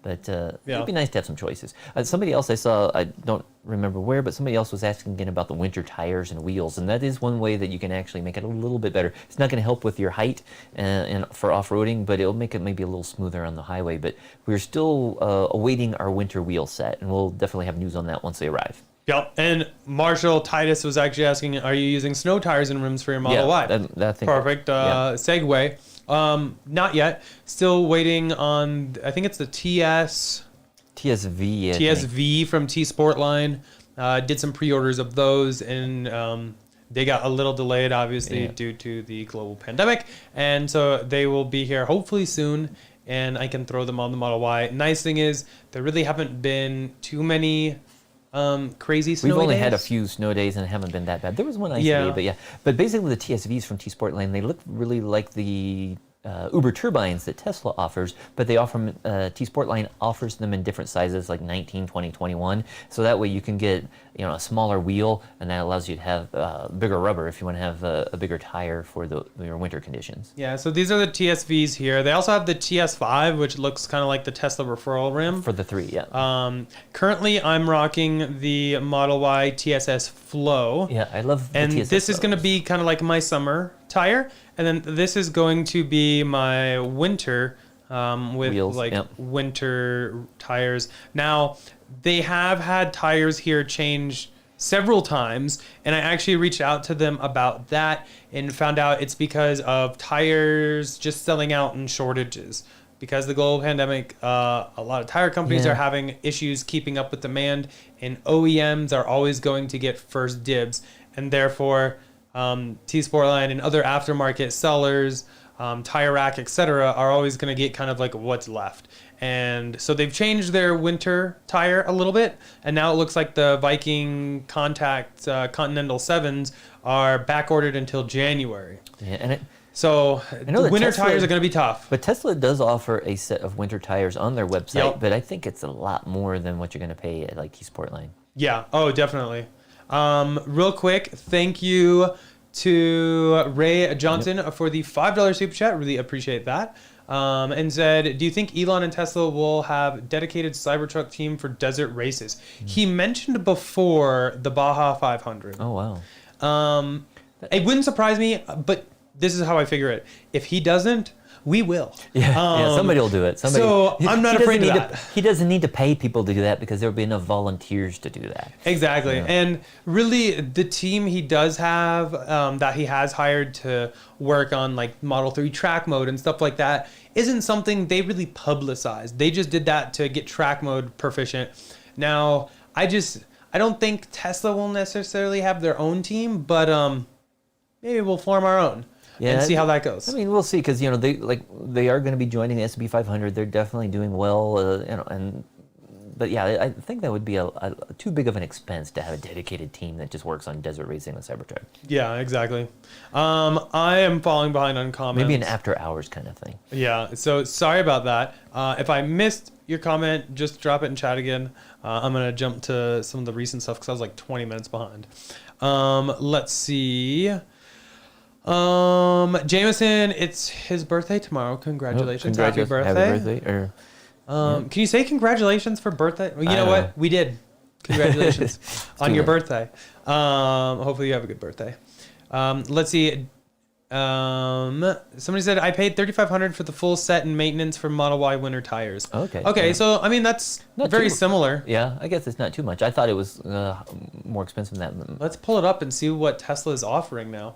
it'd be nice to have some choices. Somebody else I saw, I don't remember where, but somebody else was asking again about the winter tires and wheels, and that is one way that you can actually make it a little bit better. It's not going to help with your height and for off-roading, but it'll make it maybe a little smoother on the highway. But we're still awaiting our winter wheel set, and we'll definitely have news on that once they arrive. Yep, and Marshall Titus was actually asking, are you using snow tires and rims for your Model Y? That thing. Perfect segue. Not yet. Still waiting on, I think it's the TSV. TSV from T Sportline. Did some pre-orders of those, and they got a little delayed, obviously, due to the global pandemic. And so they will be here hopefully soon, and I can throw them on the Model Y. Nice thing is, there really haven't been too many crazy snowy We've only days. had a few snow days and it haven't been that bad. There was one icy day, but basically the TSVs from T Sportline, they look really like the Uber turbines that Tesla offers, but they offer T Sportline offers them in different sizes, like 19, 20, 21. So that way you can get a smaller wheel, and that allows you to have bigger rubber if you want to have a bigger tire for your winter conditions. Yeah. So these are the TSVs here. They also have the TS5, which looks kind of like the Tesla referral rim for the 3. Yeah. Currently, I'm rocking the Model Y TSS Flow. Yeah, I love. And this is going to be kind of like my summer tire. And then this is going to be my winter with wheels, winter tires. Now, they have had tires here change several times, and I actually reached out to them about that and found out it's because of tires just selling out in shortages. Because of the global pandemic, a lot of tire companies are having issues keeping up with demand, and OEMs are always going to get first dibs, and therefore T Sportline and other aftermarket sellers, Tire Rack, etc., are always going to get kind of like what's left. And so they've changed their winter tire a little bit, and now it looks like the Viking Contact Continental 7s are back ordered until January. Yeah, and so the winter tires are going to be tough. But Tesla does offer a set of winter tires on their website, but I think it's a lot more than what you're going to pay at like T Sportline. Yeah. Oh, definitely. Real quick, thank you to Ray Johnson for the $5 super chat. Really appreciate that. And said, do you think Elon and Tesla will have dedicated Cybertruck team for desert races? He mentioned before the Baja 500. Oh, wow. It wouldn't surprise me, but this is how I figure it. If he doesn't, we will. Yeah, somebody will do it. So I'm not afraid of that. He doesn't need to pay people to do that because there will be enough volunteers to do that. Exactly. Yeah. And really, the team he does have that he has hired to work on like Model 3 track mode and stuff like that isn't something they really publicized. They just did that to get track mode proficient. Now, I don't think Tesla will necessarily have their own team, but maybe we'll form our own. And see how that goes. I mean, we'll see, because they are going to be joining the S&P 500. They're definitely doing well, and But yeah, I think that would be a too big of an expense to have a dedicated team that just works on desert racing with Cybertruck. Yeah, exactly. I am falling behind on comments. Maybe an after hours kind of thing. Yeah, so sorry about that. If I missed your comment, just drop it in chat again. I'm going to jump to some of the recent stuff because I was like 20 minutes behind. Let's see. Jameson, it's his birthday tomorrow. Congratulations. Happy birthday. Happy birthday. Can you say congratulations for birthday? Well, you know what? We did. Congratulations on your birthday. Hopefully you have a good birthday. Let's see. Somebody said I paid $3,500 for the full set and maintenance for Model Y winter tires. Okay. Okay, yeah. So I mean that's Not very too- similar. Yeah, I guess it's not too much. I thought it was more expensive than that. Let's pull it up and see what Tesla is offering now.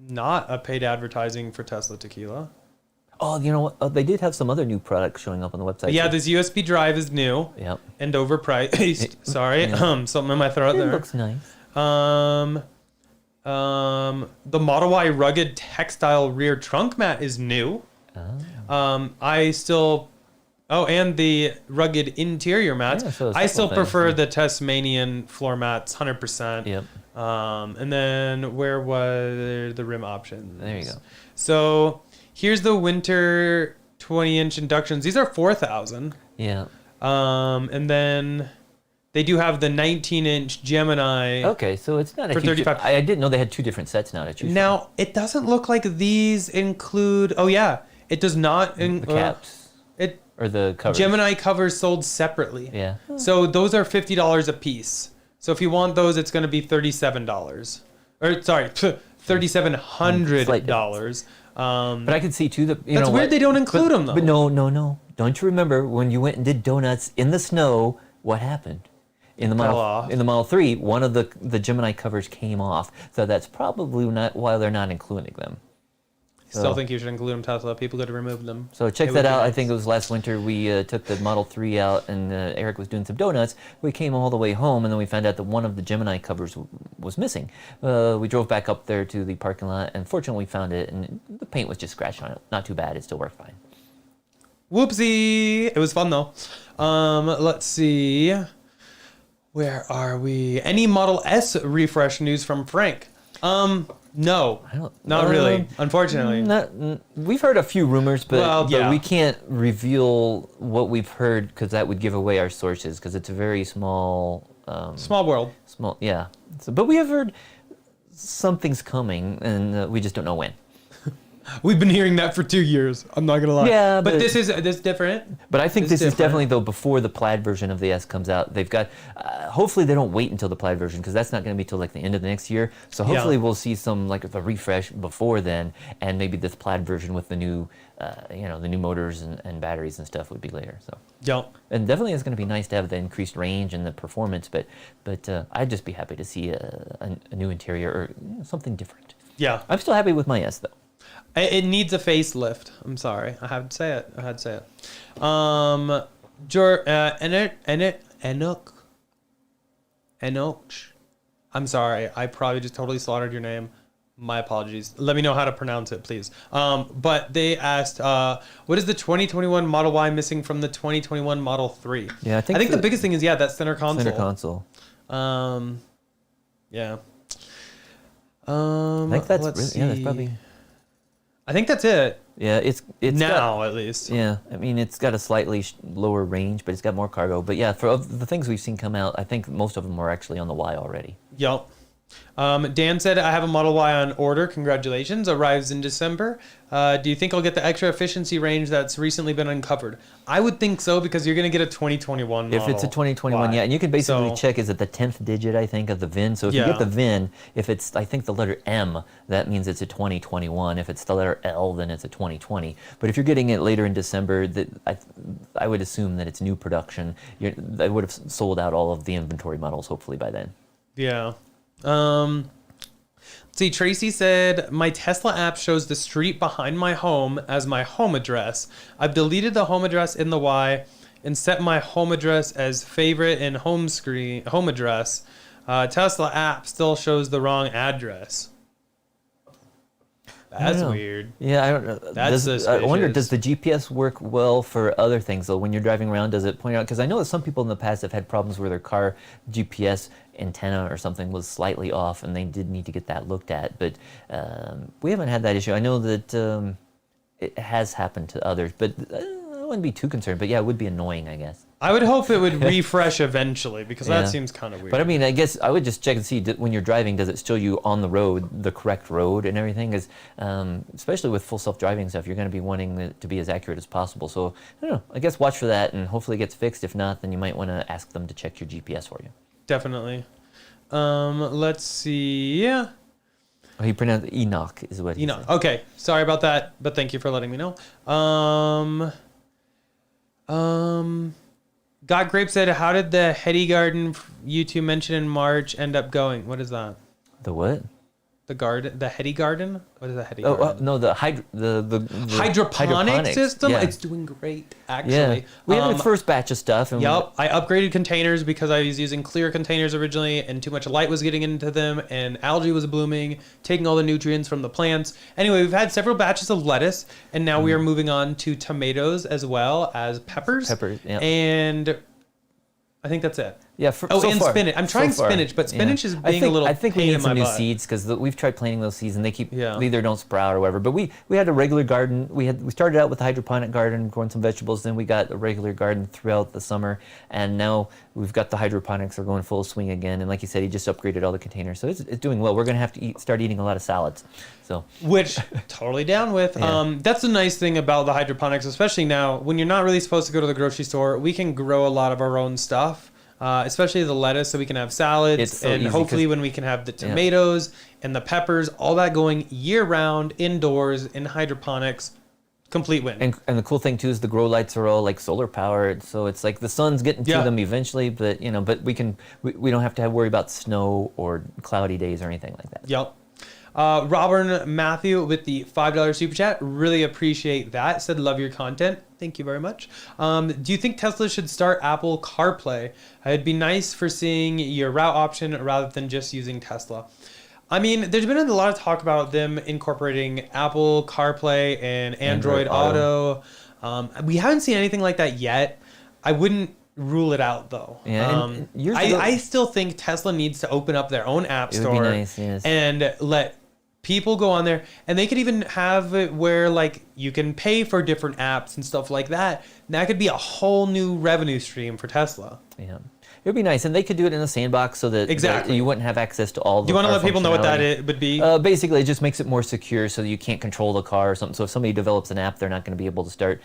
Not a paid advertising for Tesla tequila. Oh, you know what? Oh, they did have some other new products showing up on the website. Yeah, too. this USB drive is new. Yep. And overpriced. Sorry, yeah. something in my throat It there. looks nice. The Model Y rugged textile rear trunk mat is new. And the rugged interior mats. Yeah, so there's I still several things, prefer yeah. the Tasmanian floor mats, 100%. Yep. And then where was the rim options? There you go. So here's the winter 20-inch inductions. These are 4,000. Yeah. And then they do have the 19-inch Gemini. Okay, so it's not a For huge. 35. I didn't know they had two different sets now to choose Now, it doesn't look like these include... Oh, yeah. It does not... from. The caps or the covers. Gemini covers sold separately. Yeah. So those are $50 a piece. So if you want those, it's going to be $37. Or, sorry, $3,700. But I could see too that That's weird they don't include them, though. But no. Don't you remember when you went and did donuts in the snow? What happened? In the Model 3, one of the Gemini covers came off. So that's probably not why they're not including them. Still think you should include them, Tesla. People could have removed them. So check that out. I think it was last winter we took the Model 3 out and Eric was doing some donuts. We came all the way home and then we found out that one of the Gemini covers was missing. We drove back up there to the parking lot and fortunately we found it and the paint was just scratched on it. Not too bad. It still worked fine. Whoopsie. It was fun, though. Let's see. Where are we? Any Model S refresh news from Frank? No, not really, unfortunately. We've heard a few rumors, but yeah. we can't reveal what we've heard because that would give away our sources because it's a very small... Small world. Small, yeah. So, but we have heard something's coming, and we just don't know when. We've been hearing that for 2 years. I'm not gonna lie. Yeah, but this is different. But I think this is definitely though before the plaid version of the S comes out. They've got. Hopefully they don't wait until the plaid version because that's not going to be till like the end of the next year. So hopefully we'll see some like the refresh before then, and maybe this plaid version with the new, the new motors and batteries and stuff would be later. So. Yeah. And definitely it's going to be nice to have the increased range and the performance, but I'd just be happy to see a new interior or something different. Yeah. I'm still happy with my S though. It needs a facelift. I'm sorry. I had to say it. Enoch. I'm sorry. I probably just totally slaughtered your name. My apologies. Let me know how to pronounce it, please. But they asked, what is the 2021 Model Y missing from the 2021 Model 3? Yeah, I think the biggest thing is, that center console. Center console. Yeah. I think that's that's probably... I think that's it. Yeah, it's now at least. Yeah, I mean it's got a slightly lower range, but it's got more cargo. But yeah, for the things we've seen come out, I think most of them are actually on the Y already. Yep. Dan said, I have a Model Y on order. Congratulations. Arrives in December. Do you think I'll get the extra efficiency range that's recently been uncovered? I would think so because you're going to get a 2021 model. If it's a 2021, Y. yeah. And you can basically check, is it the 10th digit, I think, of the VIN? So if you get the VIN, if it's, I think, the letter M, that means it's a 2021. If it's the letter L, then it's a 2020. But if you're getting it later in December, I would assume that it's new production. They would have sold out all of the inventory models, hopefully, by then. Yeah. See, Tracy said, my Tesla app shows the street behind my home as my home address. I've deleted the home address in the Y and set my home address as favorite in home address. Tesla app still shows the wrong address. That's weird. Yeah, I don't know. That's suspicious. I wonder, does the GPS work well for other things? So when you're driving around, does it point out? Because I know that some people in the past have had problems where their car GPS antenna or something was slightly off, and they did need to get that looked at. But we haven't had that issue. I know that it has happened to others, but I wouldn't be too concerned. But yeah, it would be annoying, I guess. I would hope it would refresh eventually, because that seems kind of weird. But I mean, I guess I would just check and see when you're driving, does it show you on the road, the correct road and everything? Because especially with full self-driving stuff, you're going to be wanting it to be as accurate as possible. So I don't know. I guess watch for that, and hopefully it gets fixed. If not, then you might want to ask them to check your GPS for you. Definitely. Let's see. Yeah. Oh, he pronounced Enoch is what he said. Okay. Sorry about that, but thank you for letting me know. God Grape said, how did the Heddy garden you two mentioned in March end up going? What is that? The what? The garden, the Heddy garden? What is the Heddy garden? No, the hydroponic system. Yeah. It's doing great, actually. Yeah. We had the first batch of stuff. And I upgraded containers because I was using clear containers originally, and too much light was getting into them, and algae was blooming, taking all the nutrients from the plants. Anyway, we've had several batches of lettuce, and now we are moving on to tomatoes as well as peppers. Yeah. And I think that's it. Yeah. Spinach. I'm trying spinach, but spinach is being a little I think we pain need in some my new butt. seeds because we've tried planting those seeds and they either don't sprout or whatever. But we had a regular garden. We started out with a hydroponic garden, growing some vegetables. Then we got a regular garden throughout the summer, and now we've got the hydroponics are going full swing again. And like you said, he just upgraded all the containers, so it's doing well. We're gonna have to start eating a lot of salads. So which totally down with. Yeah. That's the nice thing about the hydroponics, especially now when you're not really supposed to go to the grocery store. We can grow a lot of our own stuff. Especially the lettuce, so we can have salads, and hopefully when we can have the tomatoes and the peppers, all that going year round indoors in hydroponics, complete win. And the cool thing too is the grow lights are all like solar powered, so it's like the sun's getting to them eventually, but we don't have to worry about snow or cloudy days or anything like that. Yep. Robert Matthew with the $5 super chat. Really appreciate that. Said, love your content. Thank you very much. Do you think Tesla should start Apple CarPlay? It'd be nice for seeing your route option rather than just using Tesla. I mean, there's been a lot of talk about them incorporating Apple CarPlay and Android Auto. We haven't seen anything like that yet. I wouldn't rule it out though. Yeah, I still think Tesla needs to open up their own app store. It would be nice, yes. And let people go on there, and they could even have it where like you can pay for different apps and stuff like that. And that could be a whole new revenue stream for Tesla. Yeah. It would be nice, and they could do it in a sandbox so that you wouldn't have access to all the. Do you want to let people know what that would be? Basically, it just makes it more secure, so that you can't control the car or something. So if somebody develops an app, they're not going to be able to start,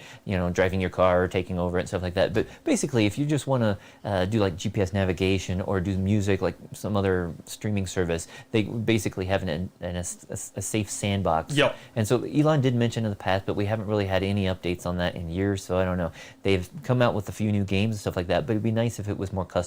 driving your car or taking over it and stuff like that. But basically, if you just want to do like GPS navigation or do music like some other streaming service, they basically have a safe sandbox. Yep. And so Elon did mention in the past, but we haven't really had any updates on that in years. So I don't know. They've come out with a few new games and stuff like that, but it'd be nice if it was more customizable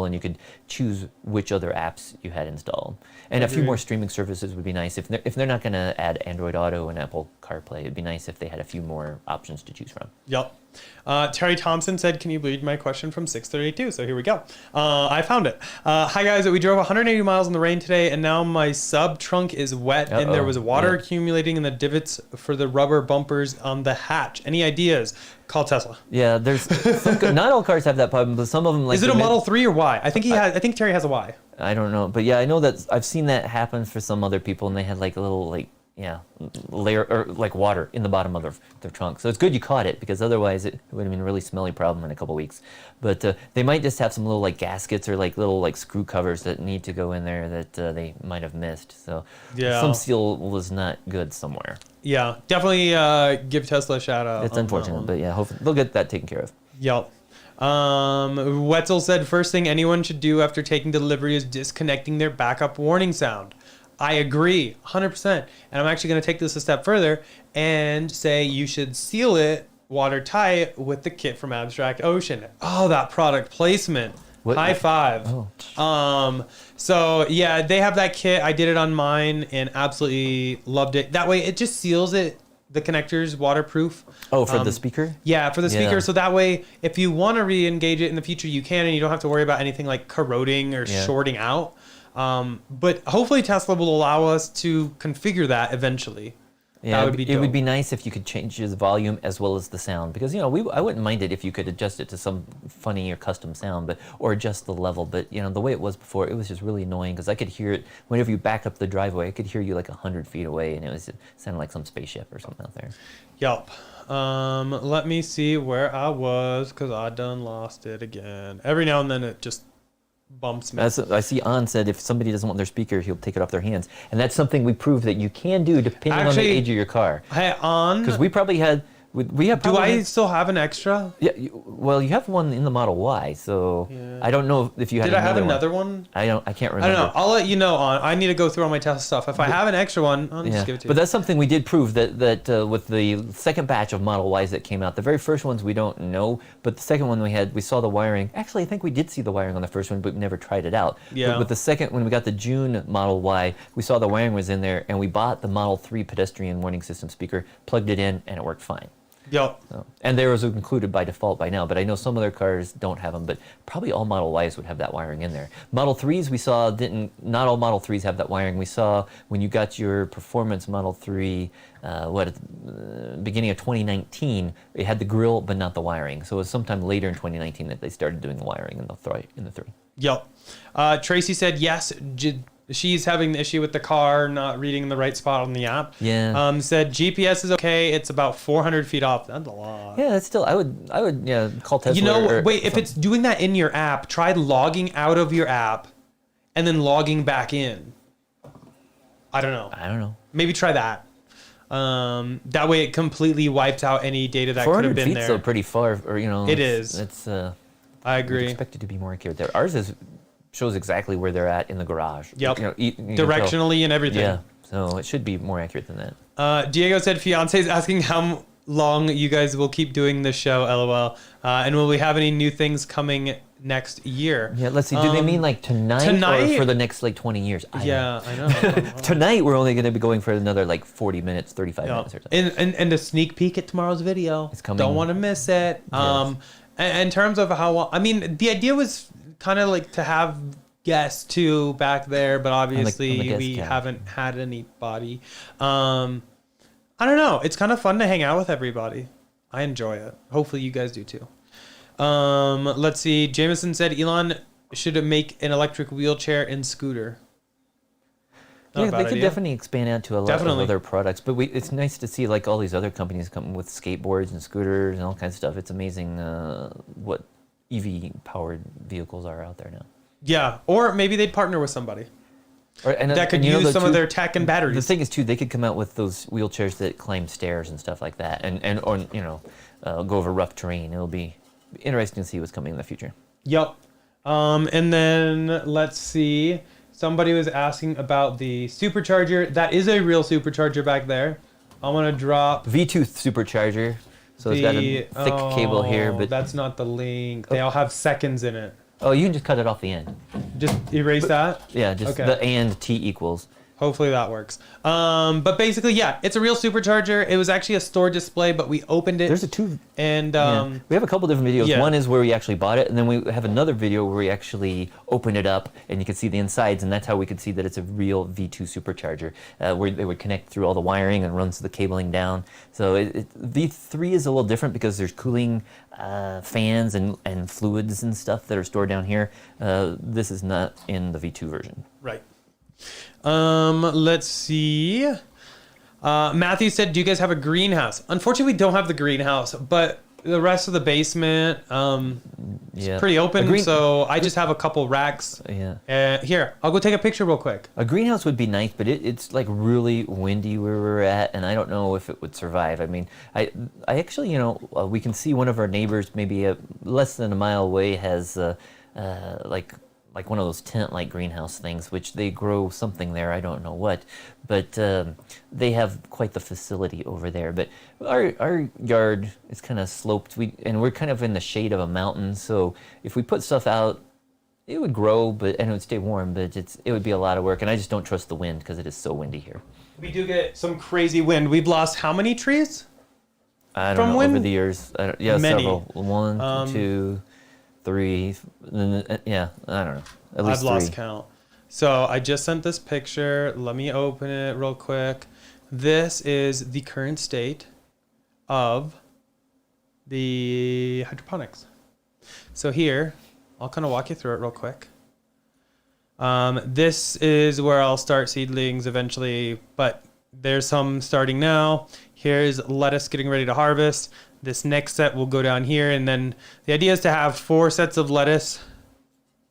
and you could choose which other apps you had installed. And a few more streaming services would be nice. If they're not going to add Android Auto and Apple CarPlay, it'd be nice if they had a few more options to choose from. Yep. Terry Thompson said, can you read my question from 632? So here we go. I found it. Hi guys, we drove 180 miles in the rain today, and now my sub trunk is wet and there was water accumulating in the divots for the rubber bumpers on the hatch. Any ideas? Call Tesla. Yeah, there's not all cars have that problem, but some of them like. Is it a Model 3 or Y? I think Terry has a Y. I don't know, but yeah, I know that I've seen that happen for some other people, and they had like a little layer or like water in the bottom of their trunk. So it's good you caught it, because otherwise it would have been a really smelly problem in a couple weeks. But they might just have some little like gaskets or like little like screw covers that need to go in there that they might have missed. So some seal was not good somewhere. Yeah, definitely give Tesla a shout out. It's unfortunate, but yeah, hopefully they'll get that taken care of. Yep. Wetzel said, first thing anyone should do after taking delivery is disconnecting their backup warning sound. I agree, 100%. And I'm actually going to take this a step further and say you should seal it watertight with the kit from Abstract Ocean. Oh, that product placement. High five. Oh. So yeah, they have that kit. I did it on mine and absolutely loved it. That way it just seals it. The connector's waterproof. Oh, for the speaker? Yeah, for the speaker. So that way, if you want to re-engage it in the future, you can, and you don't have to worry about anything like corroding or shorting out. But hopefully Tesla will allow us to configure that eventually. Yeah, that would be it would be nice if you could change the volume as well as the sound, because I wouldn't mind it if you could adjust it to some funny or custom sound, or adjust the level. But the way it was before, it was just really annoying because I could hear it whenever you back up the driveway. I could hear you like 100 feet away, and it sounded like some spaceship or something out there. Yup. Let me see where I was because I done lost it again. Every now and then it just bumps me. I see An said if somebody doesn't want their speaker, he'll take it off their hands. And that's something we proved that you can do depending on the age of your car. Hey, An. Because we probably had... Do I still have an extra? Yeah, well, you have one in the Model Y, so I don't know if you had another one. Did I have another one? I can't remember. I don't know. I'll let you know. I need to go through all my Tesla stuff. If I have an extra one, I'll just give it to you. But that's something we did prove that with the second batch of Model Ys that came out. The very first ones we don't know, but the second one we saw the wiring. Actually, I think we did see the wiring on the first one, but we never tried it out. Yeah. But with the second, when we got the June Model Y, we saw the wiring was in there, and we bought the Model 3 pedestrian warning system speaker, plugged it in, and it worked fine. Yep. So, and there was included by default by now, but I know some other cars don't have them, but probably all Model Ys would have that wiring in there. Model 3s we saw not all Model 3s have that wiring. We saw when you got your performance Model 3, at the beginning of 2019, it had the grille but not the wiring. So it was sometime later in 2019 that they started doing the wiring in the 3. Yep. Tracy said yes. She's having the issue with the car not reading the right spot on the app. Yeah. Said GPS is okay. It's about 400 feet off. That's a lot. Yeah, that's still. I would call Tesla. If it's doing that in your app, try logging out of your app, and then logging back in. I don't know. Maybe try that. That way it completely wipes out any data that could have been there. 400 feet's still pretty far, It is. It's. I agree. Expect it to be more accurate there. Ours shows exactly where they're at in the garage. Yep. Directionally and everything. Yeah. So it should be more accurate than that. Diego said fiance is asking how long you guys will keep doing this show, LOL. And will we have any new things coming next year? Yeah, let's see. Do they mean like tonight or for the next 20 years? I know. Tonight we're only going to be going for another 40 minutes, 35 minutes or something. And a sneak peek at tomorrow's video. It's coming. Don't want to miss it. Yes. In terms of how long, the idea was kind of to have guests too back there, but obviously we haven't had anybody. I don't know. It's kind of fun to hang out with everybody. I enjoy it. Hopefully you guys do too. Let's see. Jameson said Elon should make an electric wheelchair and scooter. They could definitely expand out to a lot of other products, but it's nice to see all these other companies come with skateboards and scooters and all kinds of stuff. It's amazing what EV-powered vehicles are out there now. Yeah, or maybe they'd partner with somebody that could use some of their tech and batteries. The thing is, too, they could come out with those wheelchairs that climb stairs and stuff like that, or go over rough terrain. It'll be interesting to see what's coming in the future. Yep. And then let's see. Somebody was asking about the supercharger. That is a real supercharger back there. I'm gonna drop V2 supercharger. So it's got a thick cable here, but that's not the link. They all have seconds in it. Oh, you can just cut it off the end. Just erase that? Yeah, just the and T equals. Hopefully that works. But basically, yeah, it's a real supercharger. It was actually a store display, but we opened it. There's a two. And we have a couple different videos. One is where we actually bought it, and then we have another video where we actually open it up, and you can see the insides, and that's how we could see that it's a real V2 supercharger, where they would connect through all the wiring and runs the cabling down. So V3 is a little different because there's cooling fans and fluids and stuff that are stored down here. This is not in the V2 version. Right. Let's see. Matthew said, do you guys have a greenhouse? Unfortunately, we don't have the greenhouse, but the rest of the basement, it's pretty open, so I just have a couple racks. Yeah. Here, I'll go take a picture real quick. A greenhouse would be nice, but it's really windy where we're at, and I don't know if it would survive. I actually, we can see one of our neighbors, maybe less than a mile away, has like one of those tent-like greenhouse things, which they grow something there, I don't know what, but they have quite the facility over there. But our yard is kind of sloped, and we're kind of in the shade of a mountain, so if we put stuff out, it would grow, and it would stay warm, but it would be a lot of work, and I just don't trust the wind because it is so windy here. We do get some crazy wind. We've lost how many trees? I don't know, over the years. Many. Several. 1, 2, 3, I don't know. At least I've lost count. So I just sent this picture. Let me open it real quick. This is the current state of the hydroponics. So here, I'll kind of walk you through it real quick. This is where I'll start seedlings eventually, but there's some starting now. Here's lettuce getting ready to harvest. This next set will go down here, and then the idea is to have 4 sets of lettuce,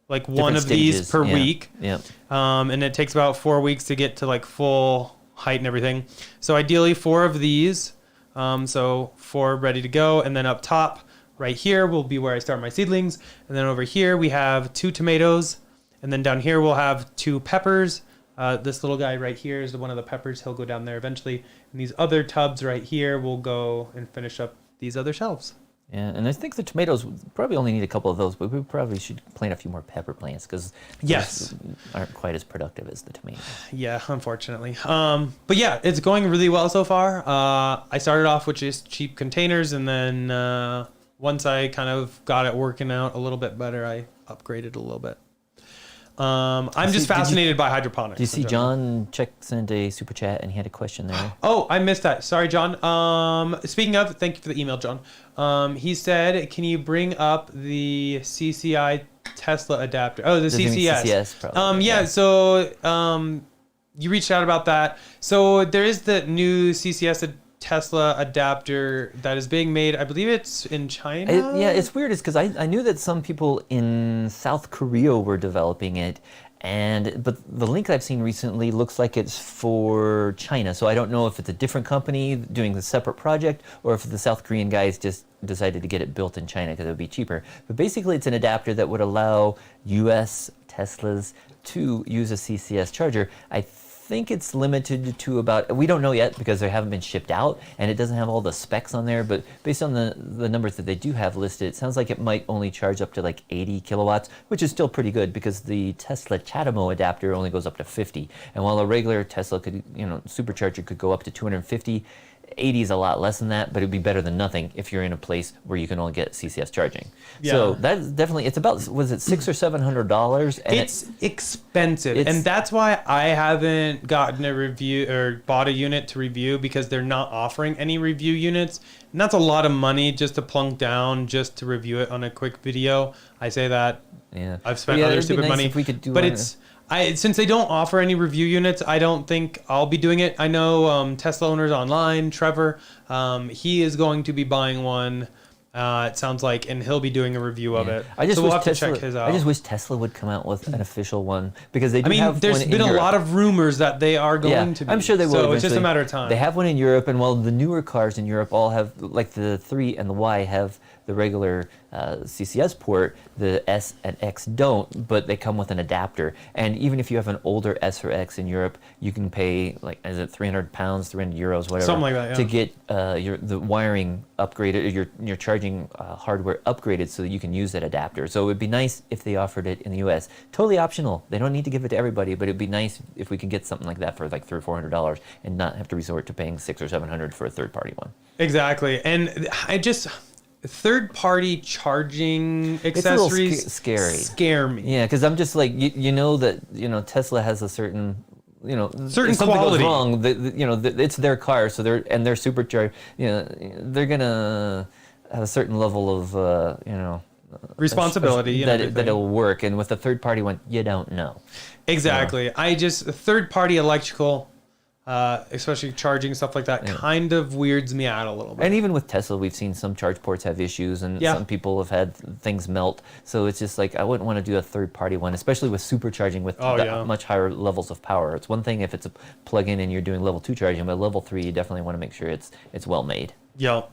like different one of stages. These per week. Yeah. And it takes about 4 weeks to get to like full height and everything. So ideally 4 of these. So 4 ready to go, and then up top right here will be where I start my seedlings, and then over here we have 2 tomatoes, and then down here we'll have 2 peppers. This little guy right here is one of the peppers. He'll go down there eventually. And these other tubs right here will go and finish up these other shelves. Yeah, and I think the tomatoes probably only need a couple of those, but we probably should plant a few more pepper plants because yes, aren't quite as productive as the tomatoes. Yeah, unfortunately. But yeah, it's going really well so far. I started off with just cheap containers, and then once I kind of got it working out a little bit better, I upgraded a little bit. I'm just fascinated by hydroponics. Do you see John sent a super chat and he had a question there? Oh, I missed that. Sorry, John. Speaking of, thank you for the email, John. He said, can you bring up the CCI Tesla adapter? Oh, the CCS. CCS probably. Yeah, so you reached out about that. So there is the new CCS Tesla adapter that is being made. I believe it's in China. It's weird. It's because I knew that some people in South Korea were developing it, but the link I've seen recently looks like it's for China. So I don't know if it's a different company doing a separate project or if the South Korean guys just decided to get it built in China because it would be cheaper. But basically, it's an adapter that would allow U.S. Teslas to use a CCS charger. I think it's limited to about, we don't know yet because they haven't been shipped out and it doesn't have all the specs on there, but based on the numbers that they do have listed, it sounds like it might only charge up to like 80 kilowatts, which is still pretty good because the Tesla Chatamo adapter only goes up to 50. And while a regular Tesla supercharger could go up to 250, 80 is a lot less than that, but it'd be better than nothing if you're in a place where you can only get CCS charging. Yeah. So that's definitely, it's about, was it $600 or $700? And it's expensive, and that's why I haven't gotten a review or bought a unit to review, because they're not offering any review units, and that's a lot of money just to plunk down just to review it on a quick video. I say that. Yeah. I've spent other stupid money, if we could do but since they don't offer any review units, I don't think I'll be doing it. I know Tesla owners online, Trevor, he is going to be buying one, it sounds like, and he'll be doing a review of it. So we'll have to check his out. I just wish Tesla would come out with an official one, because they do have there's one in been a Europe. lot of rumors that they are going to be. I'm sure they will. So it's just a matter of time. They have one in Europe, and while the newer cars in Europe all have, like the 3 and the Y have the regular CCS port, the S and X don't, but they come with an adapter. And even if you have an older S or X in Europe, you can pay, like, is it 300 pounds, 300 euros, whatever, something like that, yeah, to get the wiring upgraded, your charging hardware upgraded so that you can use that adapter. So it would be nice if they offered it in the US. Totally optional. They don't need to give it to everybody, but it'd be nice if we could get something like that for like $300 or $400 and not have to resort to paying $600 or $700 for a third-party one. Exactly. And third-party charging accessories scare me. Yeah, because I'm just like, you know that Tesla has a certain certain if something quality goes wrong, it's their car, so they're supercharged. They're gonna have a certain level of responsibility that it'll work. And with a third-party one, you don't know. Exactly. Third-party electrical, especially charging, stuff like that, kind of weirds me out a little bit. And even with Tesla, we've seen some charge ports have issues, and some people have had things melt. So it's just like, I wouldn't want to do a third-party one, especially with supercharging with much higher levels of power. It's one thing if it's a plug-in and you're doing level 2 charging, but level 3, you definitely want to make sure it's well made. Yep.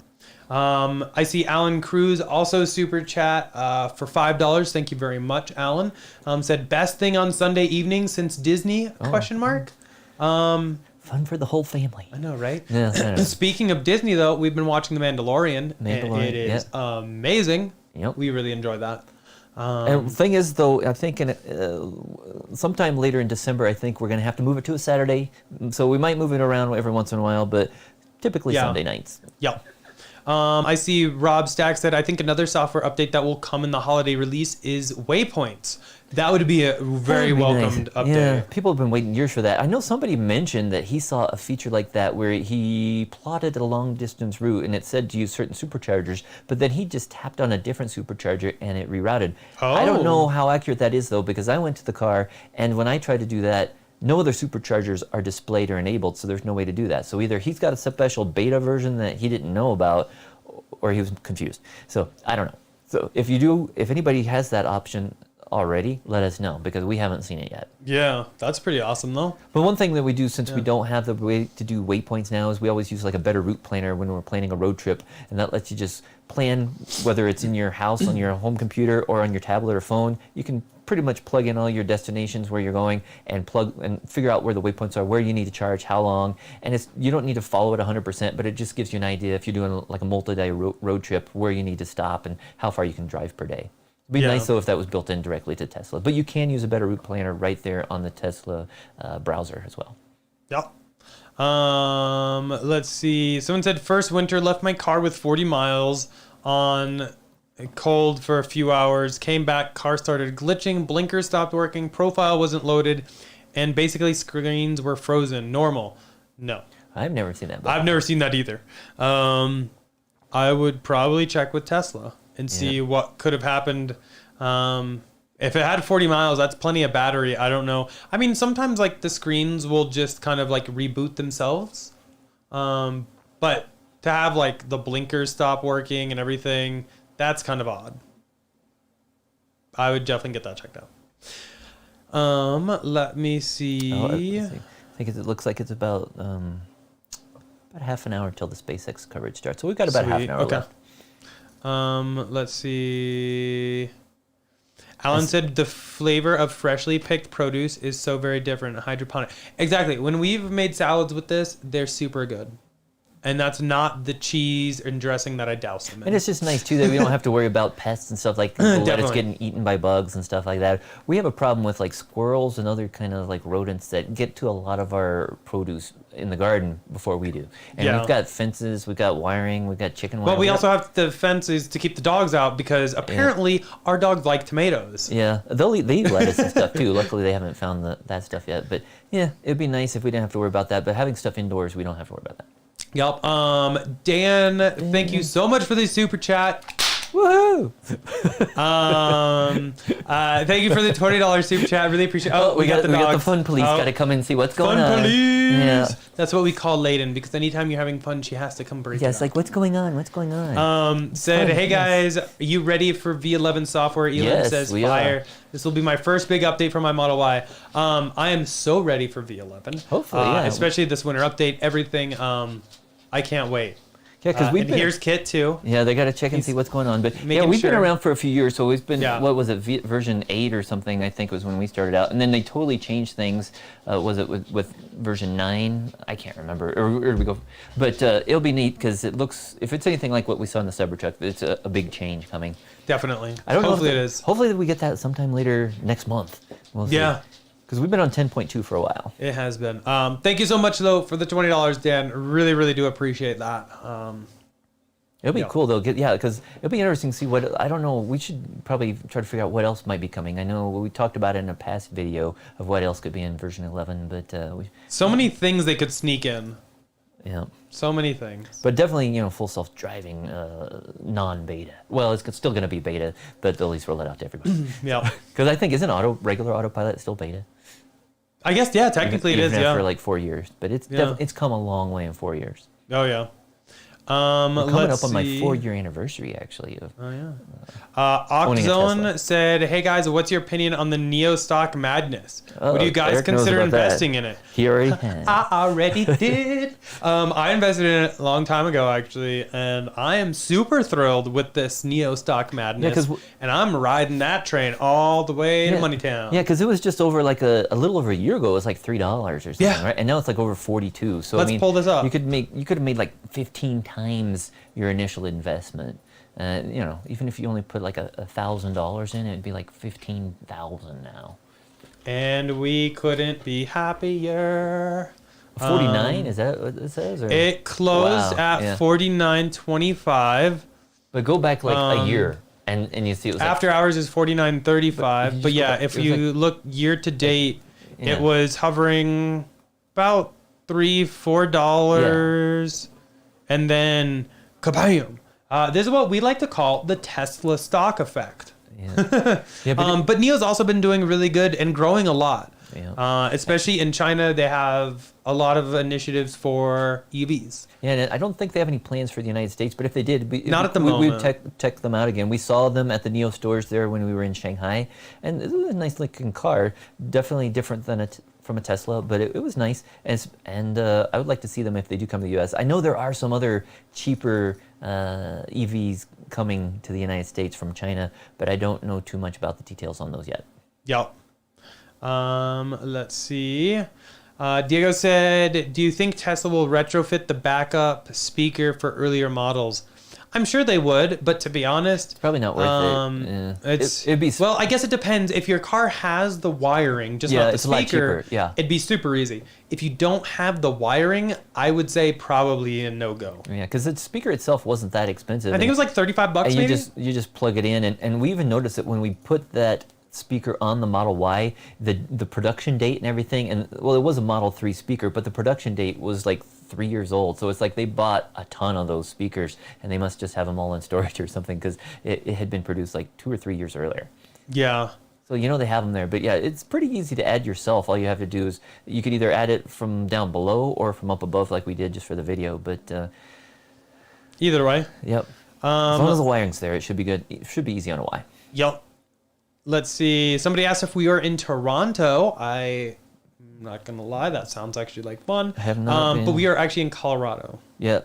I see Alan Cruz also super chat for $5. Thank you very much, Alan. Said best thing on Sunday evening since Disney? ? Fun for the whole family. I know, right? Yeah. Speaking of Disney, though, we've been watching The Mandalorian. And it is amazing. Yep. We really enjoyed that. And the thing is, though, I think sometime later in December, I think we're going to have to move it to a Saturday. So we might move it around every once in a while, but typically Sunday nights. Yep. I see Rob Stack said, I think another software update that will come in the holiday release is waypoints. That would be a very welcomed update. Yeah, people have been waiting years for that. I know somebody mentioned that he saw a feature like that where he plotted a long distance route and it said to use certain superchargers, but then he just tapped on a different supercharger and it rerouted. I don't know how accurate that is though, because I went to the car and when I tried to do that, no other superchargers are displayed or enabled, so there's no way to do that. So either he's got a special beta version that he didn't know about, or he was confused. So I don't know. So if anybody has that option already, let us know, because we haven't seen it yet. Yeah, that's pretty awesome though. But one thing that we do, since we don't have the way to do waypoints now, is we always use like a better route planner when we're planning a road trip, and that lets you just plan, whether it's in your house on your home computer or on your tablet or phone. You can pretty much plug in all your destinations where you're going and figure out where the waypoints are, where you need to charge, how long, and you don't need to follow it 100%, but it just gives you an idea if you're doing like a multi-day road trip where you need to stop and how far you can drive per day. It'd be nice though if that was built in directly to Tesla, but you can use a better route planner right there on the Tesla browser as well. Yep. Let's see. Someone said first winter left my car with 40 miles on cold for a few hours. Came back, car started glitching, blinker stopped working, profile wasn't loaded, and basically screens were frozen. Normal. No. I've never seen that before. I've never seen that either. I would probably check with Tesla and see what could have happened. If it had 40 miles, that's plenty of battery. I don't know. I mean, sometimes like the screens will just kind of like reboot themselves. But to have like the blinkers stop working and everything, that's kind of odd. I would definitely get that checked out. Let me see. I think it looks like it's about half an hour till the SpaceX coverage starts. So we've got about half an hour left. Let's see. Alan said the flavor of freshly picked produce is so very different. Hydroponic. Exactly. When we've made salads with this, they're super good. And that's not the cheese and dressing that I douse them in. And it's just nice, too, that we don't have to worry about pests and stuff like the lettuce getting eaten by bugs and stuff like that. We have a problem with, like, squirrels and other kind of, like, rodents that get to a lot of our produce in the garden before we do. And we've got fences, we've got wiring, we've got chicken wire. Well, we also have the fences to keep the dogs out because apparently our dogs like tomatoes. Yeah, they eat lettuce and stuff, too. Luckily, they haven't found that stuff yet. But, yeah, it'd be nice if we didn't have to worry about that. But having stuff indoors, we don't have to worry about that. Yep. Dan, thank you so much for the super chat. Woohoo! Thank you for the $20 super chat. Really appreciate it. We got the fun police. Got to come and see what's going on. Fun police! Yeah. That's what we call Layden, because anytime you're having fun, she has to come break it it's up. like, what's going on? What's going on? Said, hey guys, are you ready for V11 software? Elon says, we fire. are. This will be my first big update for my Model Y. I am so ready for V11. Hopefully, especially this winter update, everything. I can't wait. Yeah, because here's Kit too. Yeah, they got to check and see what's going on. But yeah, we've been around for a few years, so it's been what was it, version 8 or something? I think was when we started out, and then they totally changed things. Was it with version 9? I can't remember. Or where did we go? But it'll be neat because it looks. If it's anything like what we saw in the Cybertruck, it's a big change coming. Definitely. I don't know. Hopefully it is. Hopefully we get that sometime later next month. We'll see. Because we've been on 10.2 for a while. It has been. Thank you so much, though, for the $20, Dan. Really, really do appreciate that. It'll be cool, though. Because it'll be interesting to see what... I don't know. We should probably try to figure out what else might be coming. I know we talked about it in a past video of what else could be in version 11, but... so many things they could sneak in. Yeah. So many things. But definitely, full self-driving, non-beta. Well, it's still going to be beta, but at least roll it out to everybody. Yeah. Because I think, isn't regular autopilot still beta? I guess, yeah, technically it is, yeah. For like 4 years, but it's come a long way in 4 years. Oh, yeah. We're coming up on my 4-year anniversary, actually. Oh, yeah. Octzone said, hey, guys, what's your opinion on the Neo stock madness? Would you guys consider investing in it? He already has. I already did. I invested in it a long time ago, actually, and I am super thrilled with this Neo stock madness. And I'm riding that train all the way to Moneytown. Yeah, because it was just over like a little over a year ago. It was like $3 or something, right? And now it's like over 42. So let's pull this up. You could have made like 15 times your initial investment. Even if you only put like $1,000 in, it'd be like 15,000 now. And we couldn't be happier. 49? Is that what it says? Or? It closed at 49.25. But go back like a year, and you see it was after hours is 49.35. But yeah, if you look year to date, it was hovering about $3-4, and then kabam! This is what we like to call the Tesla stock effect. Yeah. But NIO's also been doing really good and growing a lot. Yeah. Especially in China, they have a lot of initiatives for EVs. Yeah, and I don't think they have any plans for the United States, but if they did, not at the moment. We'd check them out again. We saw them at the NIO stores there when we were in Shanghai, and it was a nice looking car. Definitely different than from a Tesla, but it was nice. And I would like to see them if they do come to the U.S. I know there are some other cheaper EVs coming to the United States from China, but I don't know too much about the details on those yet. Yep. Let's see. Diego said, do you think Tesla will retrofit the backup speaker for earlier models? I'm sure they would, but to be honest, it's probably not worth it. Yeah. It'd be well. I guess it depends. If your car has the wiring, just not the speaker, it'd be super easy. If you don't have the wiring, I would say probably a no-go. Yeah, because the speaker itself wasn't that expensive. I think it was like $35. And maybe you just plug it in, and we even noticed that when we put that speaker on the Model Y, the production date and everything, and well, it was a Model 3 speaker, but the production date was like 3 years old, so it's like they bought a ton of those speakers, and they must just have them all in storage or something, because it had been produced like 2 or 3 years earlier. Yeah. So you know they have them there, but yeah, it's pretty easy to add yourself. All you have to do is you could either add it from down below or from up above, like we did just for the video. But either way. Yep. As long as the wiring's there, it should be good. It should be easy on a Y. Yep. Let's see. Somebody asked if we were in Toronto. I'm not gonna lie, that sounds actually like fun. I have not been. But we are actually in Colorado. Yeah.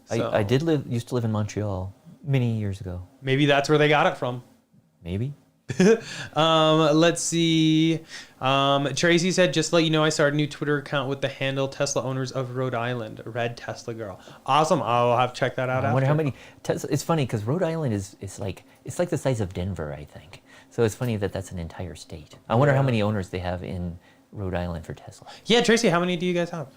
So. I used to live in Montreal many years ago. Maybe that's where they got it from. Maybe. Let's see. Tracy said, just to let you know, I started a new Twitter account with the handle Tesla Owners of Rhode Island, Red Tesla Girl. Awesome. I'll have to check that out. I wonder how many Tesla. It's funny because Rhode Island is like the size of Denver, I think. So it's funny that that's an entire state. I wonder how many owners they have in Rhode Island for Tesla. Yeah, Tracy, how many do you guys have?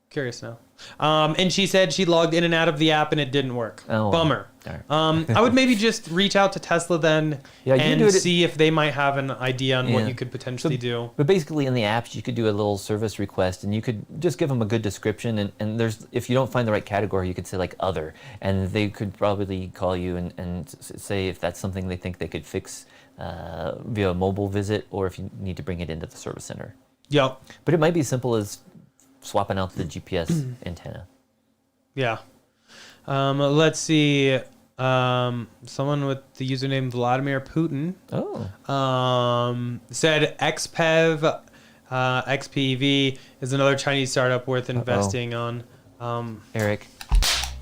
Curious now. And she said she logged in and out of the app and it didn't work. Oh, bummer. Right. I would maybe just reach out to Tesla then and see if they might have an idea on what you could potentially do. But basically in the apps, you could do a little service request and you could just give them a good description. And there's, if you don't find the right category, you could say like other. And they could probably call you and say if that's something they think they could fix via a mobile visit or if you need to bring it into the service center. Yep. But it might be as simple as swapping out the GPS antenna. Yeah. Let's see. Someone with the username Vladimir Putin said XPEV, XPV is another Chinese startup worth investing on. Eric.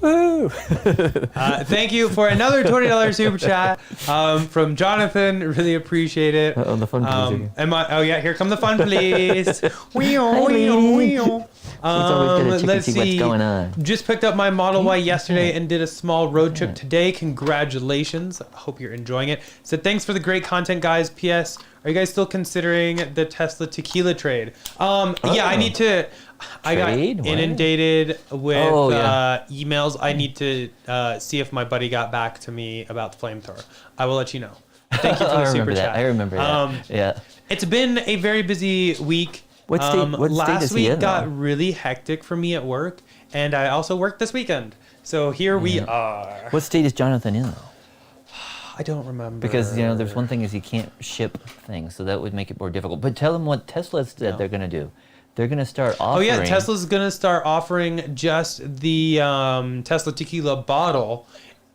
Woo! Thank you for another $20 super chat from Jonathan. Really appreciate it. The fun please. Oh yeah, here come the fun please. Let's see. What's going on. Just picked up my Model Y yesterday and did a small road trip today. Congratulations. I hope you're enjoying it. So thanks for the great content, guys. P.S. Are you guys still considering the Tesla tequila trade? Yeah, I need to. I got inundated with emails. I need to see if my buddy got back to me about the flamethrower. I will let you know. Thank you for the super chat. I remember that. Yeah. It's been a very busy week. What state last is he in, week got really hectic for me at work, and I also worked this weekend. So here we are. What state is Jonathan in, though? I don't remember. Because, there's one thing is you can't ship things, so that would make it more difficult. But tell them what Tesla said they're going to do. They're going to start offering... Oh, yeah, Tesla's going to start offering just the Tesla tequila bottle